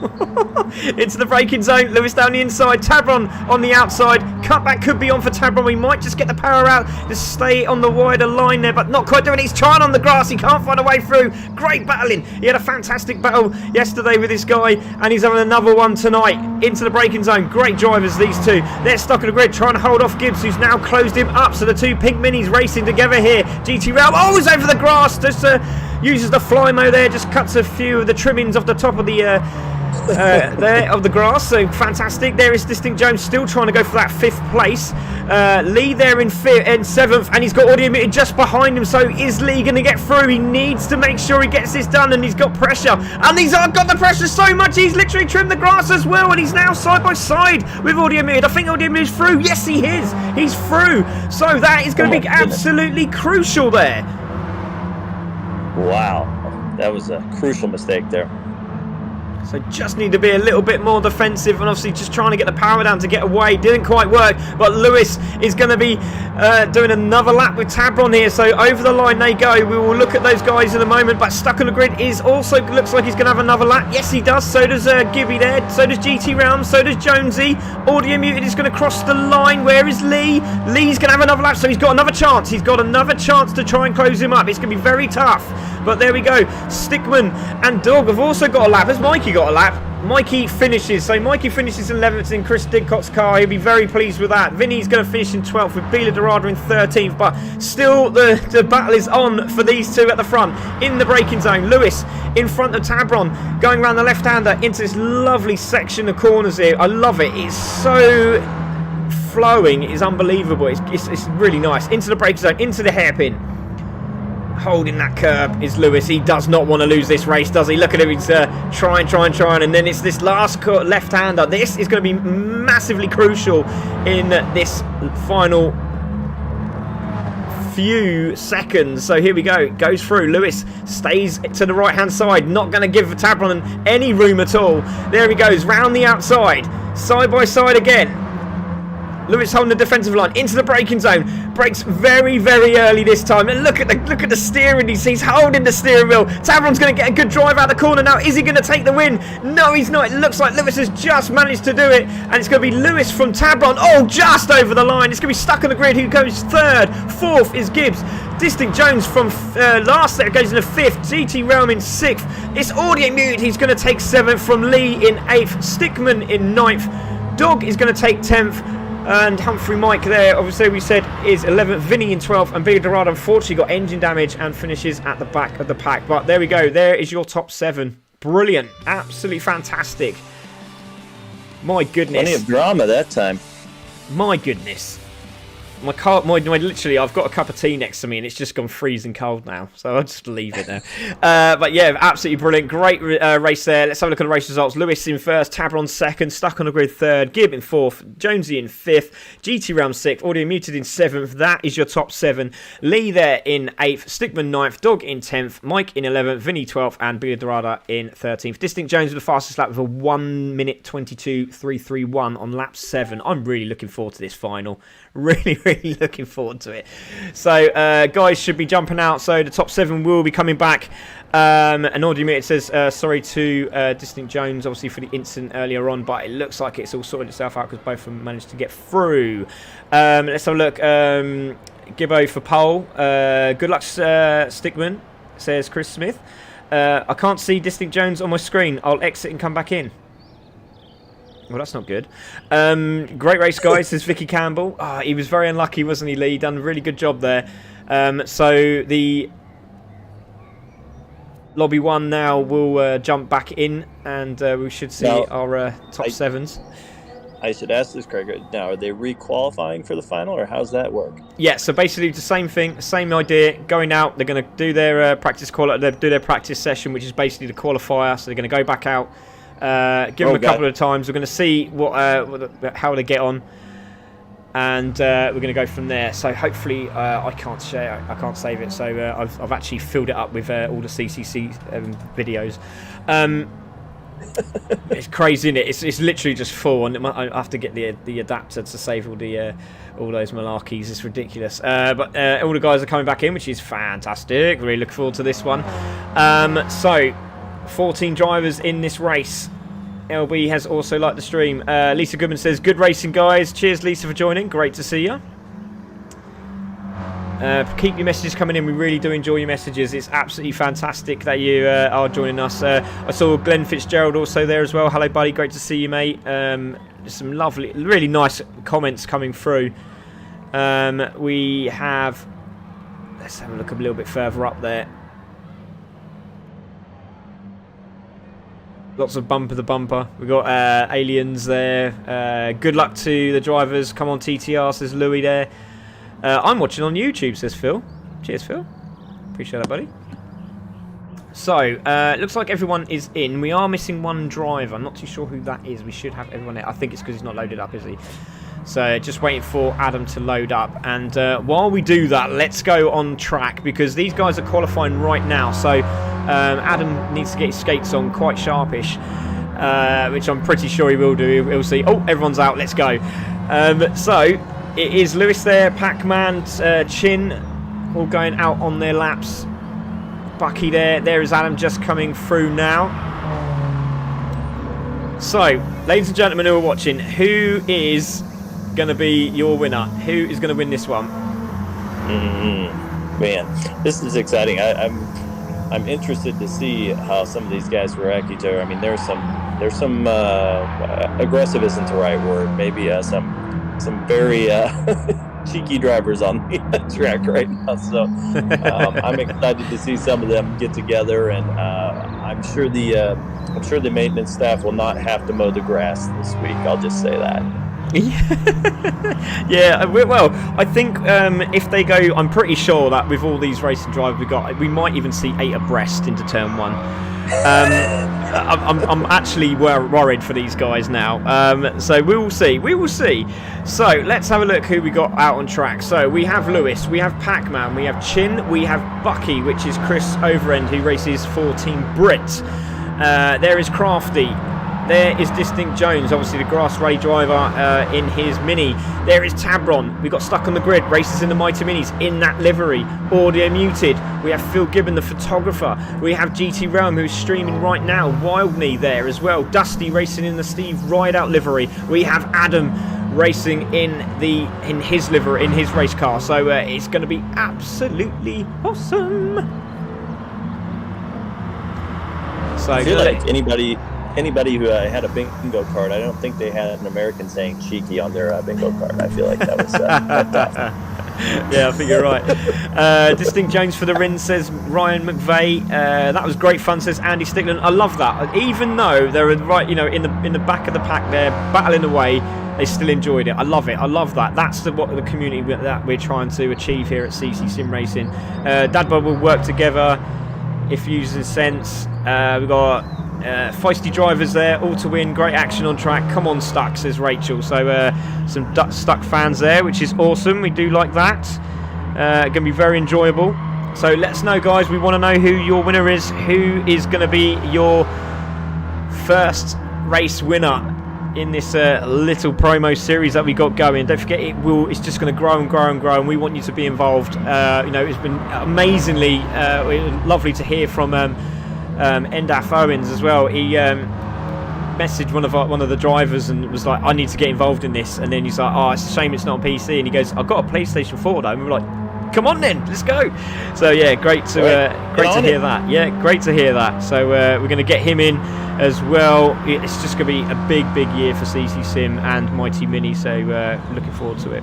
Into the braking zone. Lewis down the inside. Tabron on the outside. Cutback could be on for Tabron. We might just get the power out. Just stay on the wider line there, but not quite doing it. He's trying on the grass. He can't find a way through. Great battling. He had a fantastic battle yesterday with this guy, and he's having another one tonight. Into the braking zone. Great drivers, these 2. They're stuck on the grid trying to hold off Gibbs, who's now closed him up. So the 2 pink minis racing together here. GT Realm. Oh, he's over the grass. Just uses the fly mo there. Just cuts a few of the trimmings off the top of the there of the grass, so fantastic. There is Distinct Jones still trying to go for that 5th place. Lee there in 7th, and he's got Audio Muted just behind him. So is Lee going to get through? He needs to make sure he gets this done, and he's got pressure. And he's got the pressure so much, he's literally trimmed the grass as well, and he's now side by side with Audio Muted. I think Audio Muted is through. Yes, he is. He's through. So that is going to be absolutely crucial there. Wow, that was a crucial mistake there. So just need to be a little bit more defensive, and obviously just trying to get the power down to get away. Didn't quite work, but Lewis is going to be doing another lap with Tabron here. So over the line they go. We will look at those guys in a moment, but Stuck on the Grid is also looks like he's going to have another lap. Yes, he does. So does Gibby there. So does GT Realm. So does Jonesy. Audio Muted is going to cross the line. Where is Lee? Lee's going to have another lap, so he's got another chance. He's got another chance to try and close him up. It's going to be very tough. But there we go. Stickman and Dog have also got a lap. Has Mikey got a lap? Mikey finishes. So Mikey finishes in 11th in Chris Didcott's car. He'll be very pleased with that. Vinny's going to finish in 12th with Bila Dorada in 13th. But still the battle is on for these two at the front. In the braking zone. Lewis in front of Tabron. Going around the left-hander into this lovely section of corners here. I love it. It's so flowing. It's unbelievable. It's really nice. Into the braking zone. Into the hairpin. Holding that curb is Lewis. He does not want to lose this race, does he? Look at him. He's trying. And then it's this last left-hander. This is going to be massively crucial in this final few seconds. So here we go. Goes through. Lewis stays to the right-hand side. Not going to give Tabron any room at all. There he goes. Round the outside. Side by side again. Lewis holding the defensive line into the braking zone. Brakes very, very early this time. And look at the steering. He's holding the steering wheel. Tabron's going to get a good drive out of the corner now. Is he going to take the win? No, he's not. It looks like Lewis has just managed to do it. And it's going to be Lewis from Tabron. Oh, just over the line. It's going to be Stuck on the Grid who goes 3rd. 4th is Gibbs. Distinct Jones from last there goes in the 5th. GT Realm in 6th. It's Audio Muted. He's going to take 7th from Lee in 8th. Stickman in 9th. Dog is going to take 10th. And Humphrey Mike there, obviously we said, is 11th. Vinny in 12th. And Big Dorado unfortunately got engine damage and finishes at the back of the pack. But there we go. There is your top 7. Brilliant. Absolutely fantastic. My goodness. Plenty of drama that time. My goodness. My car, literally, I've got a cup of tea next to me and it's just gone freezing cold now. So I'll just leave it there. But yeah, absolutely brilliant. Great race there. Let's have a look at the race results. Lewis in 1st, Tabron 2nd, Stuck on the Grid 3rd, Gibb in 4th, Jonesy in 5th, GT Realm 6th, Audio Muted in 7th. That is your top 7. Lee there in 8th, Stickman 9th, Dog in 10th, Mike in 11th, Vinny 12th, and Bila Dorada in 13th. Distinct Jones with the fastest lap with a 1 minute 22.331 on lap 7. I'm really looking forward to this final. Really looking forward to it. So guys should be jumping out, so the top 7 will be coming back. And Audio Muted says sorry to Distinct Jones obviously for the incident earlier on, but it looks like it's all sorted itself out because both of them managed to get through. Let's have a look. Gibbo for pole. Good luck, Stickman, says Chris Smith. I can't see Distinct Jones on my screen. I'll exit and come back in. Well, that's not good. Great race, guys, says Vicky Campbell. He was very unlucky, wasn't he, Lee? Done a really good job there. So the Lobby 1 now will jump back in, and we should see our top 7s. I should ask this, Craig. Now, are they re-qualifying for the final, or how's that work? Yeah, so basically the same thing, same idea. Going out, they're going to do their practice session, which is basically the qualifier. So they're going to go back out. Give them a couple of times. We're going to see how they get on, and we're going to go from there. So hopefully, I can't save it. So I've actually filled it up with all the CCC videos. It's crazy, isn't it? It's literally just full, and I have to get the adapter to save all those malarkeys. It's ridiculous. But all the guys are coming back in, which is fantastic. Really look forward to this one. So 14 drivers in this race. LB has also liked the stream. Lisa Goodman says, good racing, guys. Cheers, Lisa, for joining. Great to see you. Keep your messages coming in. We really do enjoy your messages. It's absolutely fantastic that you are joining us. I saw Glenn Fitzgerald also there as well. Hello, buddy. Great to see you, mate. Some lovely, really nice comments coming through. We have... Let's have a look a little bit further up there. Lots of bumper to bumper. We've got aliens there. Good luck to the drivers. Come on, TTR, says Louis there. I'm watching on YouTube, says Phil. Cheers, Phil. Appreciate that, buddy. So, looks like everyone is in. We are missing one driver. I'm not too sure who that is. We should have everyone there. I think it's because he's not loaded up, is he? So, just waiting for Adam to load up. And while we do that, let's go on track because these guys are qualifying right now. So, Adam needs to get his skates on quite sharpish, which I'm pretty sure he will do. He'll see. Oh, everyone's out. Let's go. So, it is Lewis there, Pac-Man, Chin, all going out on their laps. Bucky there. There is Adam just coming through now. So, ladies and gentlemen who are watching, who is going to be your winner? Who is going to win this one? Man, this is exciting. I'm interested to see how some of these guys react to each other. I mean, there's some aggressive isn't the right word. Maybe some very cheeky drivers on the track right now. So I'm excited to see some of them get together, and I'm sure the maintenance staff will not have to mow the grass this week. I'll just say that. Yeah, well, I think if they go, I'm pretty sure that with all these racing drivers we might even see 8 abreast into turn 1. I'm actually worried for these guys now. So we will see. So let's have a look who we got out on track. So we have Lewis, we have Pac-Man, we have Chin, we have Bucky, which is Chris Overend, who races for Team Brit. There is Crafty. There is Distinct Jones, obviously the grass rally driver in his Mini. There is Tabron. We got Stuck on the Grid, races in the Mighty Minis in that livery. Audio Muted. We have Phil Gibbon, the photographer. We have GT Realm, who's streaming right now. Wildney there as well. Dusty racing in the Steve Rideout livery. We have Adam racing in his livery, in his race car. So it's going to be absolutely awesome. So I feel like anybody who had a bingo card, I don't think they had an American saying cheeky on their bingo card. I feel like that was tough. Yeah, I think you're right. Distinct Jones for the Rin, says Ryan McVeigh. That was great fun, says Andy Stickland. I love that. Even though they're right, in the back of the pack, they're battling away. They still enjoyed it. I love it. I love that. That's what the community that we're trying to achieve here at CC Sim Racing. Dadbud will work together if using sense. We've got feisty drivers there, all to win. Great action on track. Come on, Stuck, says Rachel. So some Stuck fans there, which is awesome. We do like that. Going to be very enjoyable. So let us know, guys. We want to know who your winner is. Who is going to be your first race winner in this little promo series that we got going. Don't forget, it's just going to grow and grow and grow, and we want you to be involved. It's been amazingly lovely to hear from Endaf Owens as well. He messaged one of the drivers and was like, I need to get involved in this, and then he's like, oh, it's a shame it's not on PC, and he goes, I've got a PlayStation 4 though, and we're like, come on then, let's go. So yeah, great to hear that. Yeah, great to hear that. So we're going to get him in as well. It's just going to be a big year for CC Sim and Mighty Mini, so looking forward to it.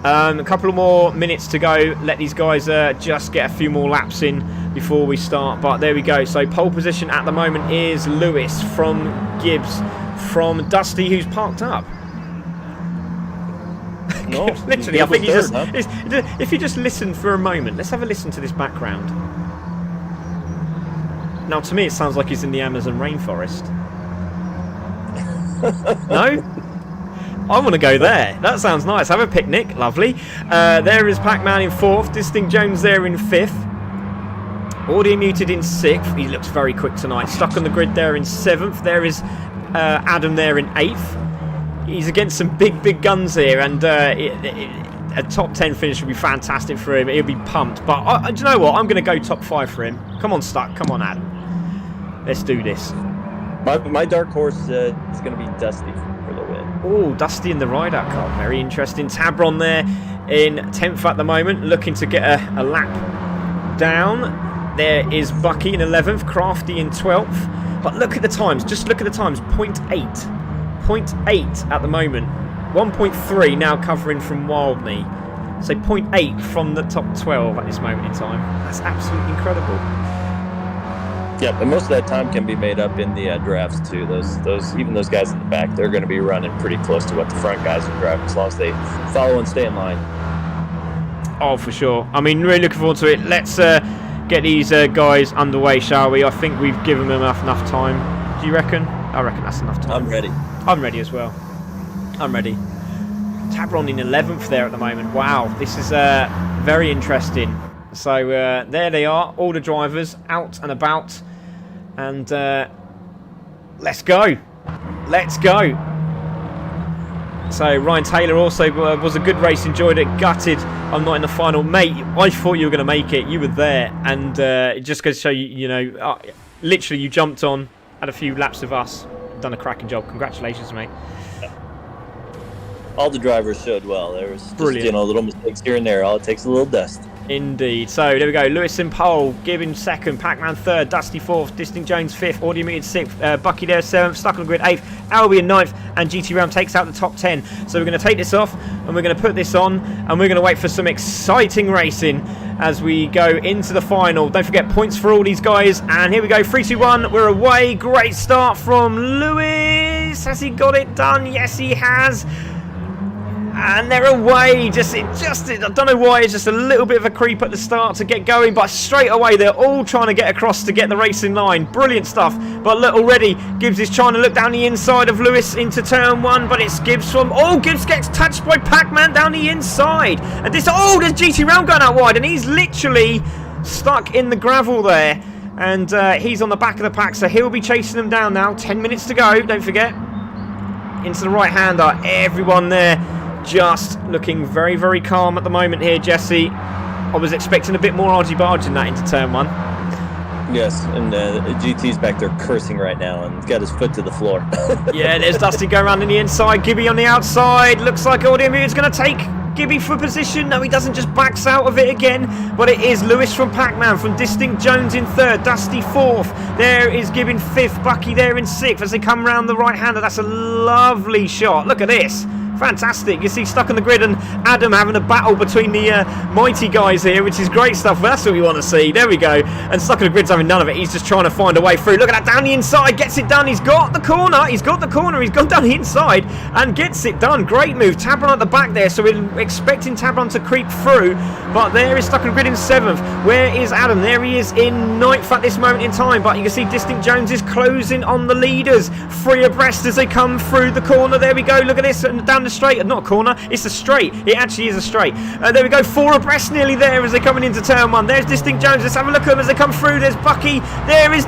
A couple of more minutes to go. Let these guys just get a few more laps in before we start. But there we go. So pole position at the moment is Lewis from Gibbs, from Dusty, who's parked up. No, literally, I think if you just listen for a moment, let's have a listen to this background. Now, to me, it sounds like he's in the Amazon rainforest. No? I want to go there. That sounds nice. Have a picnic. Lovely. There is Pac-Man in 4th. Distinct Jones there in 5th. Audio Muted in 6th. He looks very quick tonight. Stuck on the Grid there in 7th. There is Adam there in 8th. He's against some big guns here, and a top 10 finish would be fantastic for him. He'll be pumped. But do you know what? I'm going to go top 5 for him. Come on, Stuck. Come on, Adam. Let's do this. My dark horse is going to be Dusty for the win. Oh, Dusty in the Rideout car. Very interesting. Tabron there in 10th at the moment, looking to get a lap down. There is Bucky in 11th, Crafty in 12th. But look at the times. Just look at the times. 0.8. 0.8 at the moment. 1.3 now covering from Wildney. So 0.8 from the top 12 at this moment in time. That's absolutely incredible. Yep, and most of that time can be made up in the drafts too. Even those guys in the back, they're going to be running pretty close to what the front guys are driving, as long as they follow and stay in line. Oh, for sure. I mean, really looking forward to it. Let's get these guys underway, shall we? I think we've given them enough time. Do you reckon? I reckon that's enough time. I'm ready. I'm ready as well. I'm ready. Tabron in 11th there at the moment. Wow, this is very interesting. So there they are, all the drivers out and about. And let's go. Let's go. So Ryan Taylor also was a good race, enjoyed it, gutted I'm not in the final. Mate, I thought you were going to make it. You were there. And it just goes to show you, literally you jumped on, had a few laps with us, done a cracking job. Congratulations, mate. All the drivers showed well. There was just, brilliant. Little mistakes here and there. All it takes is a little dust. Indeed. So there we go. Lewis in pole, Gibbon second, Pac-Man third, Dusty fourth, Distinct Jones fifth, Audio Muted sixth, Bucky there seventh, Stuck on the Grid eighth, Albion ninth, and GT Ram takes out the top 10. So we're going to take this off and we're going to put this on and we're going to wait for some exciting racing as we go into the final. Don't forget points for all these guys. And here we go. 3, 2, 1. We're away. Great start from Lewis. Has he got it done? Yes, he has. And they're away. I don't know why, it's just a little bit of a creep at the start to get going, but straight away they're all trying to get across to get the racing line. Brilliant stuff. But look, already Gibbs is trying to look down the inside of Lewis into turn 1, but it's Gibbs Gibbs gets touched by Pac-Man down the inside. And there's GT Round going out wide, and he's literally stuck in the gravel there. And he's on the back of the pack, so he'll be chasing them down now. 10 minutes to go, don't forget. Into the right-hander, everyone there just looking very, very calm at the moment here, Jesse. I was expecting a bit more argy-bargy in that into turn 1. Yes, and GT's back there cursing right now and got his foot to the floor. Yeah, there's Dusty going around on the inside, Gibby on the outside. Looks like Audio Muted's going to take Gibby for position. No, he doesn't, just backs out of it again. But it is Lewis from Pac-Man, from Distinct Jones in third, Dusty fourth. There is Gibbon fifth, Bucky there in sixth as they come round the right-hander. That's a lovely shot. Look at this. Fantastic. You see Stuck on the Grid and Adam having a battle between the mighty guys here, which is great stuff. That's what we want to see. There we go. And Stuck on the Grid's having none of it. He's just trying to find a way through. Look at that, down the inside. Gets it done. He's got the corner. He's gone down the inside and gets it done. Great move. Tabron at the back there, so we're expecting Tabron to creep through. But there is Stuck on the Grid in seventh. Where is Adam? There he is in ninth at this moment in time. But you can see Distinct Jones is closing on the leaders. 3 abreast as they come through the corner. There we go. Look at this. And down the straight, not a corner, it's a straight. It actually is a straight. There we go, 4 abreast nearly there as they're coming into turn 1. There's Distinct Jones. Let's have a look at them as they come through. There's Bucky. There is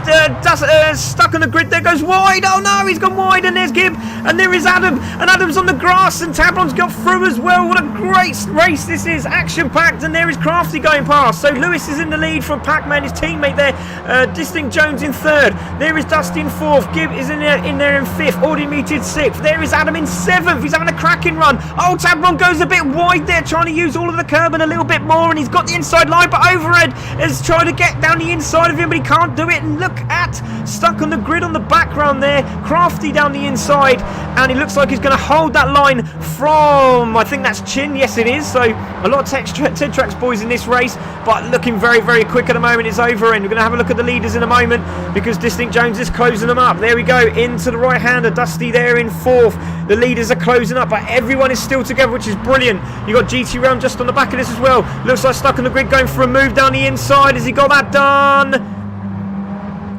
Stuck on the Grid. There goes wide. Oh no, he's gone wide. And there's Gibb. And there is Adam. And Adam's on the grass. And Tabron's got through as well. What a great race this is. Action packed. And there is Crafty going past. So Lewis is in the lead from Pac-Man, his teammate there. Distinct Jones in third. There is Dusty in fourth. Gibb is in there in fifth. Audio Muted sixth. There is Adam in seventh. He's having a cracking run. Oh, Tabron goes a bit wide there, trying to use all of the curb and a little bit more, and he's got the inside line, but Overhead is trying to get down the inside of him, but he can't do it. And look at Stuck on the Grid on the background there, Crafty down the inside, and he looks like he's going to hold that line from, I think that's Chin. Yes, it is. So a lot of Ted Tracks boys in this race, but looking very, very quick at the moment. It's Overhead. We're going to have a look at the leaders in a moment because Distinct Jones is closing them up. There we go, into the right-hander, Dusty there in fourth. The leaders are closing up, but everyone is still together, which is brilliant. You got GT Round just on the back of this as well. Looks like Stuck on the Grid going for a move down the inside. Has he got that done?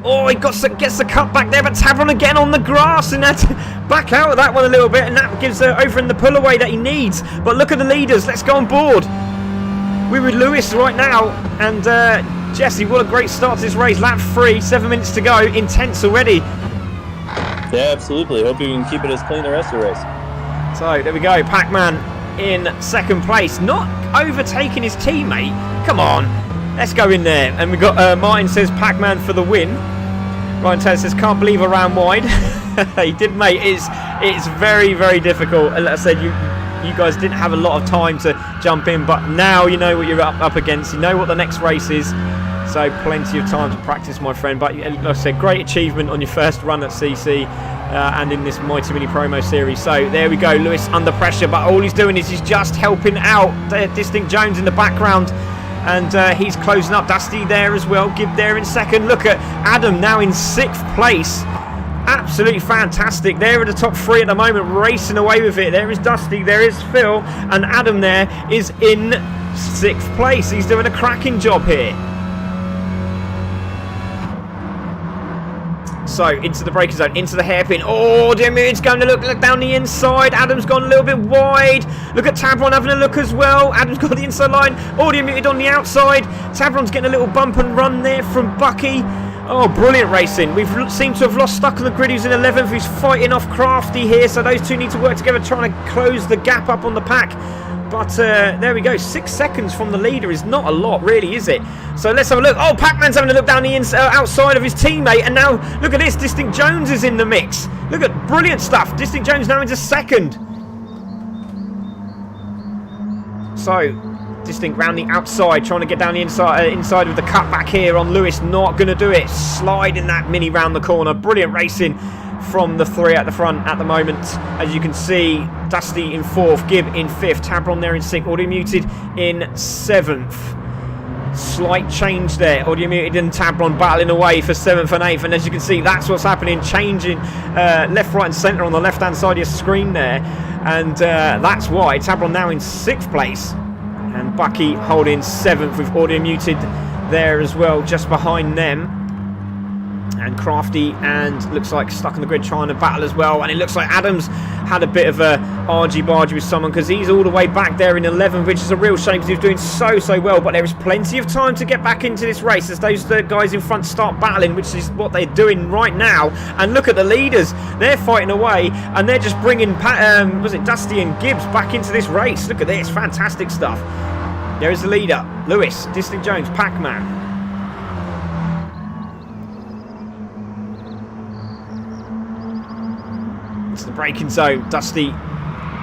Oh, he gets the cut back there, but Tabron again on the grass, and that's back out of that one a little bit, and that gives Overhead the pull away that he needs. But look at the leaders. Let's go on board. We're with Lewis right now, and Jesse, what a great start to this race. Lap 3, 7 minutes to go. Intense already. Yeah, absolutely. Hope you can keep it as clean the rest of the race. So there we go, Pac-Man in second place, not overtaking his teammate. Come on, let's go in there. And we got Martin says Pac-Man for the win. Ryan Taylor says can't believe I ran wide. He did, mate. It's very, very difficult. Like I said, you guys didn't have a lot of time to jump in, but now you know what you're up against. You know what the next race is. So plenty of time to practice, my friend. But like I said, great achievement on your first run at CC and in this Mighty Mini promo series. So there we go, Lewis under pressure, but all he's doing is he's just helping out Distinct Jones in the background. and he's closing up. Dusty there as well, Gibb there in second. Look at Adam now in 6th place. Absolutely fantastic. They're at the top 3 at the moment, racing away with it. There is Dusty, there is Phil, and Adam there is in 6th place. He's doing a cracking job here. So, into the braking zone, into the hairpin. Oh, dear me, it's going to look down the inside. Adam's gone a little bit wide. Look at Tabron having a look as well. Adam's got the inside line. Audio muted on the outside. Tabron's getting a little bump and run there from Bucky. Oh, brilliant racing. We've seemed to have lost Stuck on the Grid, who's in 11th, who's fighting off Crafty here. So those two need to work together, trying to close the gap up on the pack. But there we go. 6 seconds from the leader is not a lot, really, is it? So let's have a look. Oh, Pac-Man's having a look down the outside of his teammate. And now, look at this. Distinct Jones is in the mix. Look at brilliant stuff. Distinct Jones now into 2nd. So, Distinct round the outside, trying to get down the inside with the cut back here on Lewis. Not going to do it. Sliding that Mini round the corner. Brilliant racing from the 3 at the front at the moment. As you can see, Dusty in 4th, Gibb in 5th, Tabron there in 6th, Audio Muted in 7th. Slight change there. Audio Muted and Tabron battling away for 7th and 8th. And as you can see, that's what's happening. Changing left, right and centre on the left-hand side of your screen there. And that's why Tabron now in 6th place. And Bucky holding 7th with Audio Muted there as well, just behind them. And Crafty and looks like Stuck on the Grid trying to battle as well. And it looks like Adams had a bit of a argy-bargy with someone, because he's all the way back there in 11th, which is a real shame because he was doing so well. But there is plenty of time to get back into this race as those guys in front start battling, which is what they're doing right now. And look at the leaders. They're fighting away and they're just bringing Dusty and Gibbs back into this race. Look at this. Fantastic stuff. There is the leader. Lewis, Distinct Jones, Pac-Man. It's the braking zone. Dusty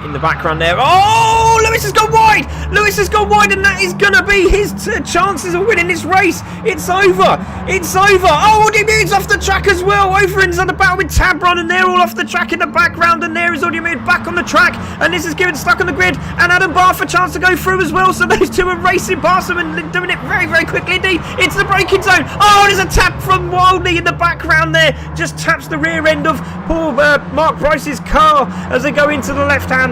in the background there. Oh, Lewis has gone wide. Lewis has gone wide, and that is going to be his chances of winning this race. It's over. It's over. Oh, Audio Muted's off the track as well. Overins on the battle with Tabron, and they're all off the track in the background. And there is Audio Muted back on the track. And this is giving Stuck on the Grid and Adam Barf a chance to go through as well. So those two are racing past them and doing it very quickly indeed. It's the braking zone. Oh, there's a tap from Wildly in the background there. Just taps the rear end of poor Mark Bryce's car as they go into the left-hander.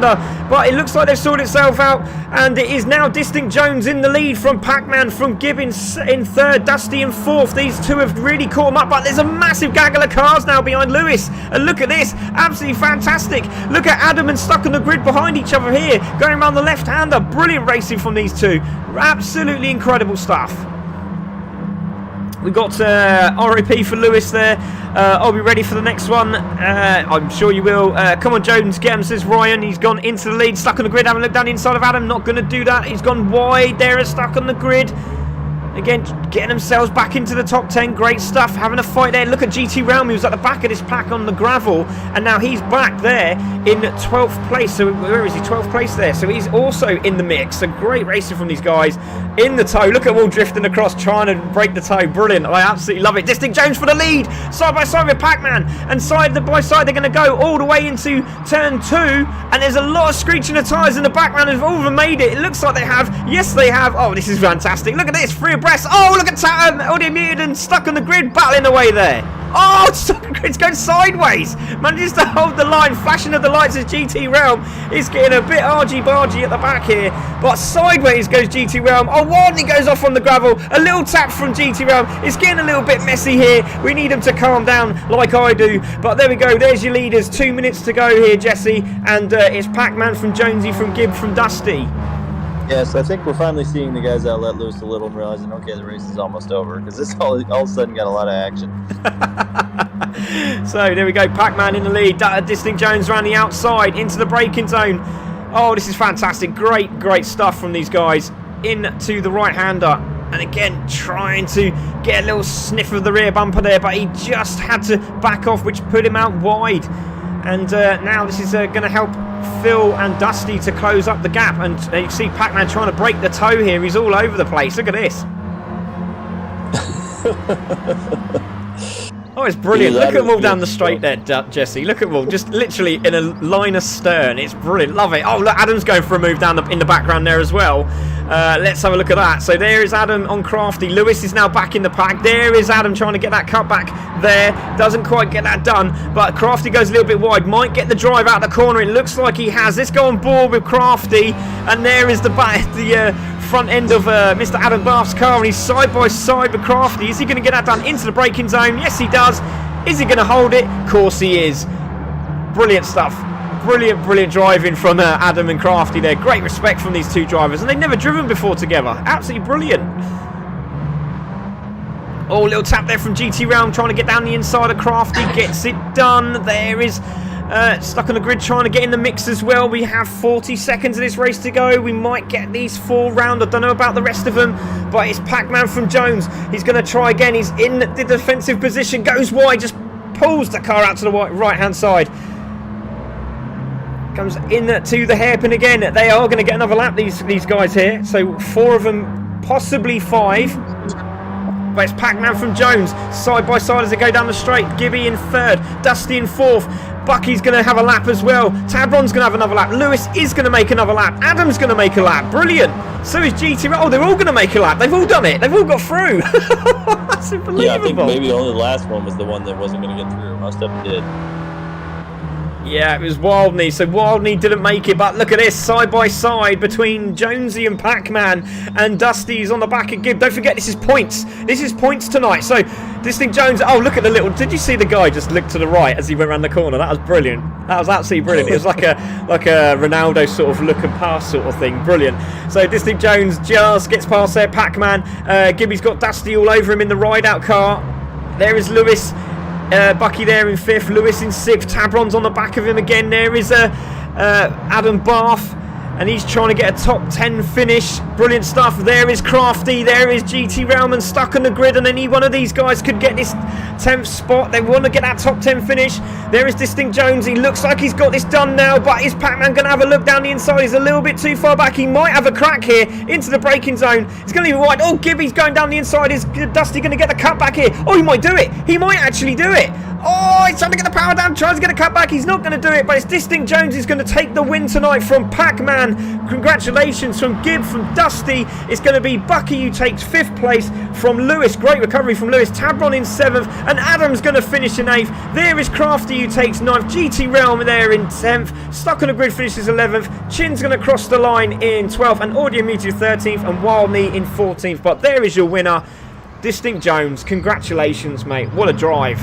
But it looks like they've sorted itself out, and it is now Distinct Jones in the lead from Pac-Man, from Gibb in 3rd, Dusty in 4th. These two have really caught them up, but there's a massive gaggle of cars now behind Lewis. And look at this, absolutely fantastic. Look at Adam and Stuck on the Grid behind each other here, going around the left-hander. Brilliant racing from these two. Absolutely incredible stuff. We've got RIP for Lewis there. I'll be ready for the next one. I'm sure you will. Come on, Jones, get him, says Ryan. He's gone into the lead. Stuck on the Grid. Having a look down the inside of Adam. Not going to do that. He's gone wide there. Stuck on the Grid. Again, getting themselves back into the top 10. Great stuff. Having a fight there. Look at GT Realm. He was at the back of this pack on the gravel. And now he's back there in 12th place. So where is he? 12th place there. So he's also in the mix. So great racing from these guys. In the tow. Look at them all drifting across, trying to break the tow. Brilliant. I absolutely love it. Distinct Jones for the lead. Side by side with Pac-Man. And side by side, they're going to go all the way into turn 2. And there's a lot of screeching of tyres in the background. Have all of them made it? It looks like they have. Yes, they have. Oh, this is fantastic. Look at this. 3 abreast. Oh, look at Audio Muted and Stuck on the Grid battling away there. Oh, Stuck on the Grid's going sideways. Manages to hold the line. Flashing of the lights as GT Realm is getting a bit argy-bargy at the back here. But sideways goes GT Realm. Oh, Wardney goes off on the gravel. A little tap from GT Realm. It's getting a little bit messy here. We need them to calm down like I do. But there we go. There's your leaders. 2 minutes to go here, Jesse. And it's Pac-Man from Jonesy, from Gibb, from Dusty. Yes, I think we're finally seeing the guys that let loose a little and realizing, okay, the race is almost over, because this all of a sudden got a lot of action. So there we go, Pac-Man in the lead. Distinct Jones around the outside into the braking zone. Oh, this is fantastic. Great stuff from these guys. Into the right-hander. And again, trying to get a little sniff of the rear bumper there, but he just had to back off, which put him out wide. And now this is going to help Phil and Dusty to close up the gap. And you see Pac-Man trying to break the toe here. He's all over the place. Look at this. Oh, it's brilliant. Dude, Look at that them all is down the straight there, Jesse. Look at them all. Just literally in a line astern. It's brilliant. Love it. Oh, look, Adam's going for a move down in the background there as well. Let's have a look at that. So there is Adam on Crafty. Lewis is now back in the pack. There is Adam trying to get that cut back there. Doesn't quite get that done, but Crafty goes a little bit wide. Might get the drive out the corner. It looks like he has. Let's go on board with Crafty. And there is the front end of Mr. Adam Barf's car, and he's side by side with Crafty. Is he going to get that done into the braking zone? Yes, he does. Is he going to hold it? Of course he is. Brilliant stuff. Brilliant driving from Adam and Crafty there. Great respect from these two drivers, and they've never driven before together. Absolutely brilliant. Oh, little tap there from GT Realm, trying to get down the inside of Crafty. Gets it done. There is stuck on the grid, trying to get in the mix as well. We have 40 seconds of this race to go. We might get these 4 round. I don't know about the rest of them, but it's Pac-Man from Jones. He's going to try again. He's in the defensive position, goes wide, just pulls the car out to the right-hand side. Comes in to the hairpin again. They are going to get another lap, these guys here. So 4 of them, possibly 5. But it's Pac-Man from Jones, side by side as they go down the straight. Gibby in 3rd, Dusty in 4th. Bucky's going to have a lap as well. Tabron's going to have another lap. Lewis is going to make another lap. Adam's going to make a lap. Brilliant. So is GT. Oh, they're all going to make a lap. They've all done it. They've all got through. That's unbelievable. Yeah, I think maybe only the last one was the one that wasn't going to get through. Most of them did. Yeah, it was Wildney. So Wildney didn't make it, but look at this, side by side between Jonesy and Pac-Man, and Dusty's on the back of Gibb. Don't forget, this is points. This is points tonight. So Distinct Jones. Oh, look at the little. Did you see the guy just look to the right as he went around the corner? That was brilliant. That was absolutely brilliant. It was like a Ronaldo sort of look and pass sort of thing. Brilliant. So Distinct Jones just gets past there. Pac-Man. Gibby's got Dusty all over him in the ride-out car. There is Lewis. Bucky there in 5th, Lewis in 6th, Tabron's on the back of him again. There is Adam Barf, and he's trying to get a top 10 finish. Brilliant stuff. There is Crafty, there is GT Realman stuck on the grid, and any one of these guys could get this 10th spot. They want to get that top 10 finish. There is Distinct Jones. He looks like he's got this done now, but is Pac-Man going to have a look down the inside? He's a little bit too far back. He might have a crack here into the braking zone. He's going to be wide. Oh, Gibby's going down the inside. Is Dusty going to get the cut back here? Oh, he might do it. He might actually do it. Oh, he's trying to get the power down, tries to get a cut back. He's not going to do it, but it's Distinct Jones who's going to take the win tonight from Pac-Man. Congratulations from Gibb, from Dusty. It's going to be Bucky who takes 5th place from Lewis. Great recovery from Lewis. Tabron in 7th, and Adam's going to finish in 8th. There is Crafty who takes 9th. GT Realm there in 10th. Stuck on the grid finishes 11th. Chin's going to cross the line in 12th, and Audio Muted 13th, and Wildney in 14th. But there is your winner, Distinct Jones. Congratulations, mate. What a drive.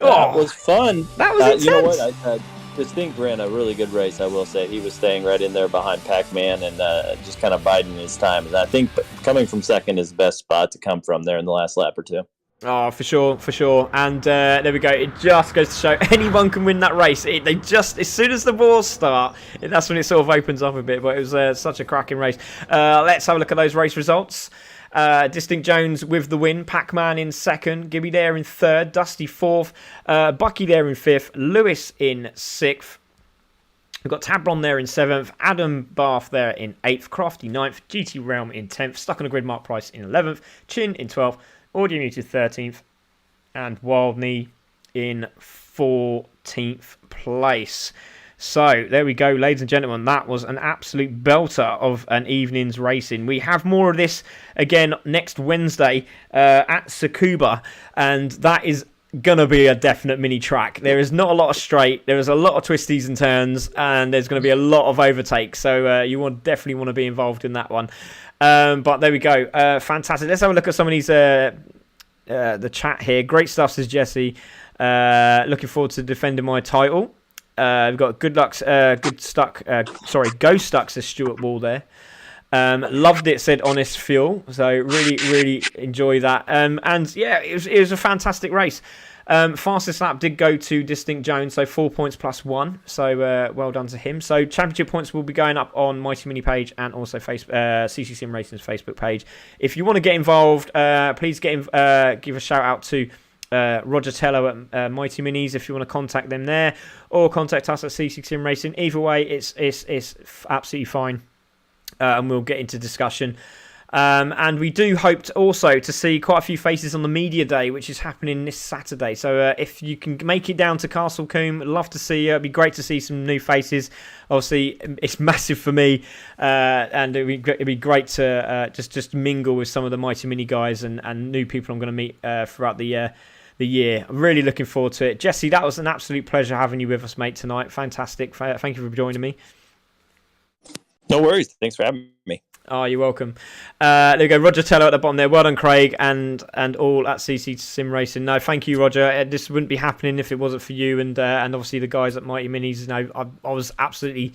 That was fun. That was intense. You know what? Distinct ran a really good race, I will say. He was staying right in there behind Pac-Man and just kind of biding his time. And I think coming from 2nd is the best spot to come from there in the last lap or 2. Oh, for sure. And there we go. It just goes to show anyone can win that race. They just, as soon as the wars start, that's when it sort of opens up a bit. But it was such a cracking race. Let's have a look at those race results. Distinct Jones with the win. Pac-Man in 2nd. Gibby there in 3rd. Dusty 4th. Bucky there in 5th. Lewis in 6th. We've got Tabron there in 7th. Adam Barf there in 8th. Crafty 9th. GT Realm in 10th. Stuck on a grid, Mark Price in 11th. Chin in 12th. Audio Muted 13th. And Wildney in 14th place. So, there we go, ladies and gentlemen. That was an absolute belter of an evening's racing. We have more of this again next Wednesday at Tsukuba, and that is going to be a definite mini track. There is not a lot of straight, there is a lot of twisties and turns, and there's going to be a lot of overtakes, so you definitely want to be involved in that one. But there we go, fantastic. Let's have a look at some of these, the chat here. Great stuff, says Jesse. Looking forward to defending my title. We've got Go Stuck, says Stuart Wall there. Loved it, said Honest Fuel. So really enjoy that. And yeah, it was a fantastic race. Fastest lap did go to Distinct Jones, so 4 points plus 1. So well done to him. So championship points will be going up on Mighty Mini page and also CC Sim Racing's Facebook page. If you want to get involved, please give a shout out to Roger Tello at Mighty Minis if you want to contact them there, or contact us at CC Sim Racing. Either way, it's absolutely fine, and we'll get into discussion. And we do hope also to see quite a few faces on the media day, which is happening this Saturday. So if you can make it down to Castle Combe, love to see you. It'd be great to see some new faces. Obviously, it's massive for me, and it'd be great to just mingle with some of the Mighty Mini guys and new people I'm going to meet throughout the year. I'm really looking forward to it. Jesse, that was an absolute pleasure having you with us, mate, tonight. Fantastic. Thank you for joining me. No worries. Thanks for having me. Oh, you're welcome. There we go. Roger Teller at the bottom there. Well done, Craig, and all at CC Sim Racing. No, thank you, Roger. This wouldn't be happening if it wasn't for you and obviously the guys at Mighty Minis. You know, I was absolutely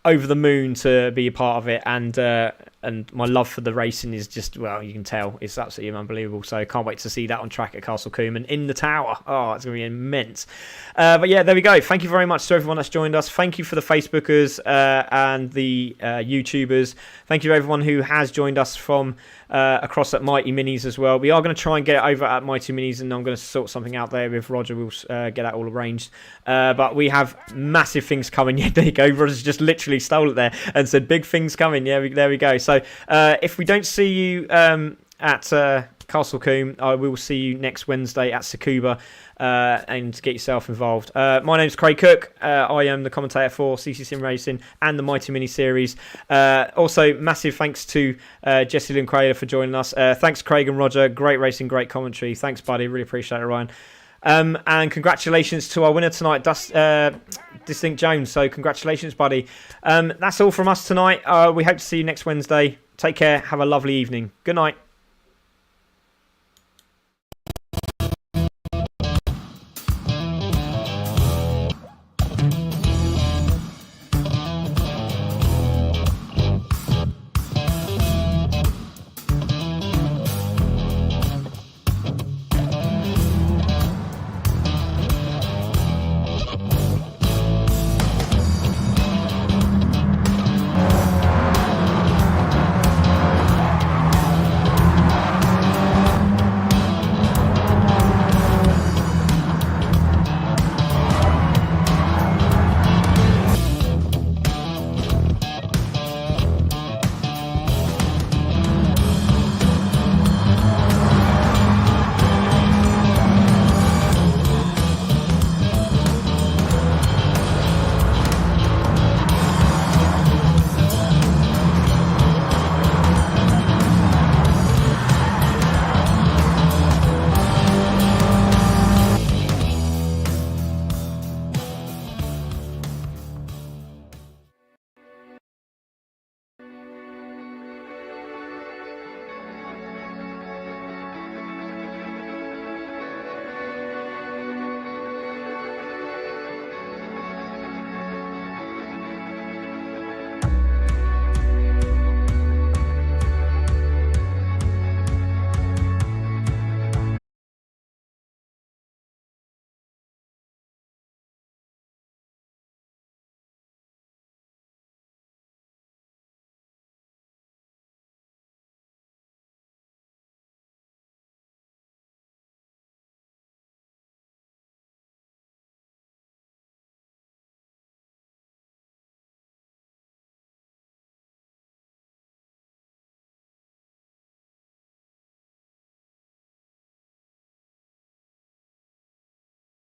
over the moon to be a part of it, and my love for the racing is just, well, you can tell, it's absolutely unbelievable. So I can't wait to see that on track at Castle Combe and in the tower. Oh, it's going to be immense. But yeah, there we go. Thank you very much to everyone that's joined us. Thank you for the Facebookers and the YouTubers. Thank you to everyone who has joined us from across at Mighty Minis as well. We are going to try and get it over at Mighty Minis, and I'm going to sort something out there with Roger. We'll get that all arranged. But we have massive things coming. Yeah, there you go. Roger's just literally stole it there and said big things coming. Yeah, there we go. So if we don't see you at Castle Combe, I will see you next Wednesday at Tsukuba, and get yourself involved. My name's Craig Cook. I am the commentator for CC Sim Racing and the Mighty Mini series. Also, massive thanks to Jesse Lynn Crader for joining us. Thanks, Craig and Roger. Great racing, great commentary. Thanks, buddy. Really appreciate it, Ryan. And congratulations to our winner tonight, Distinct Jones. So congratulations, buddy. That's all from us tonight. We hope to see you next Wednesday. Take care. Have a lovely evening. Good night.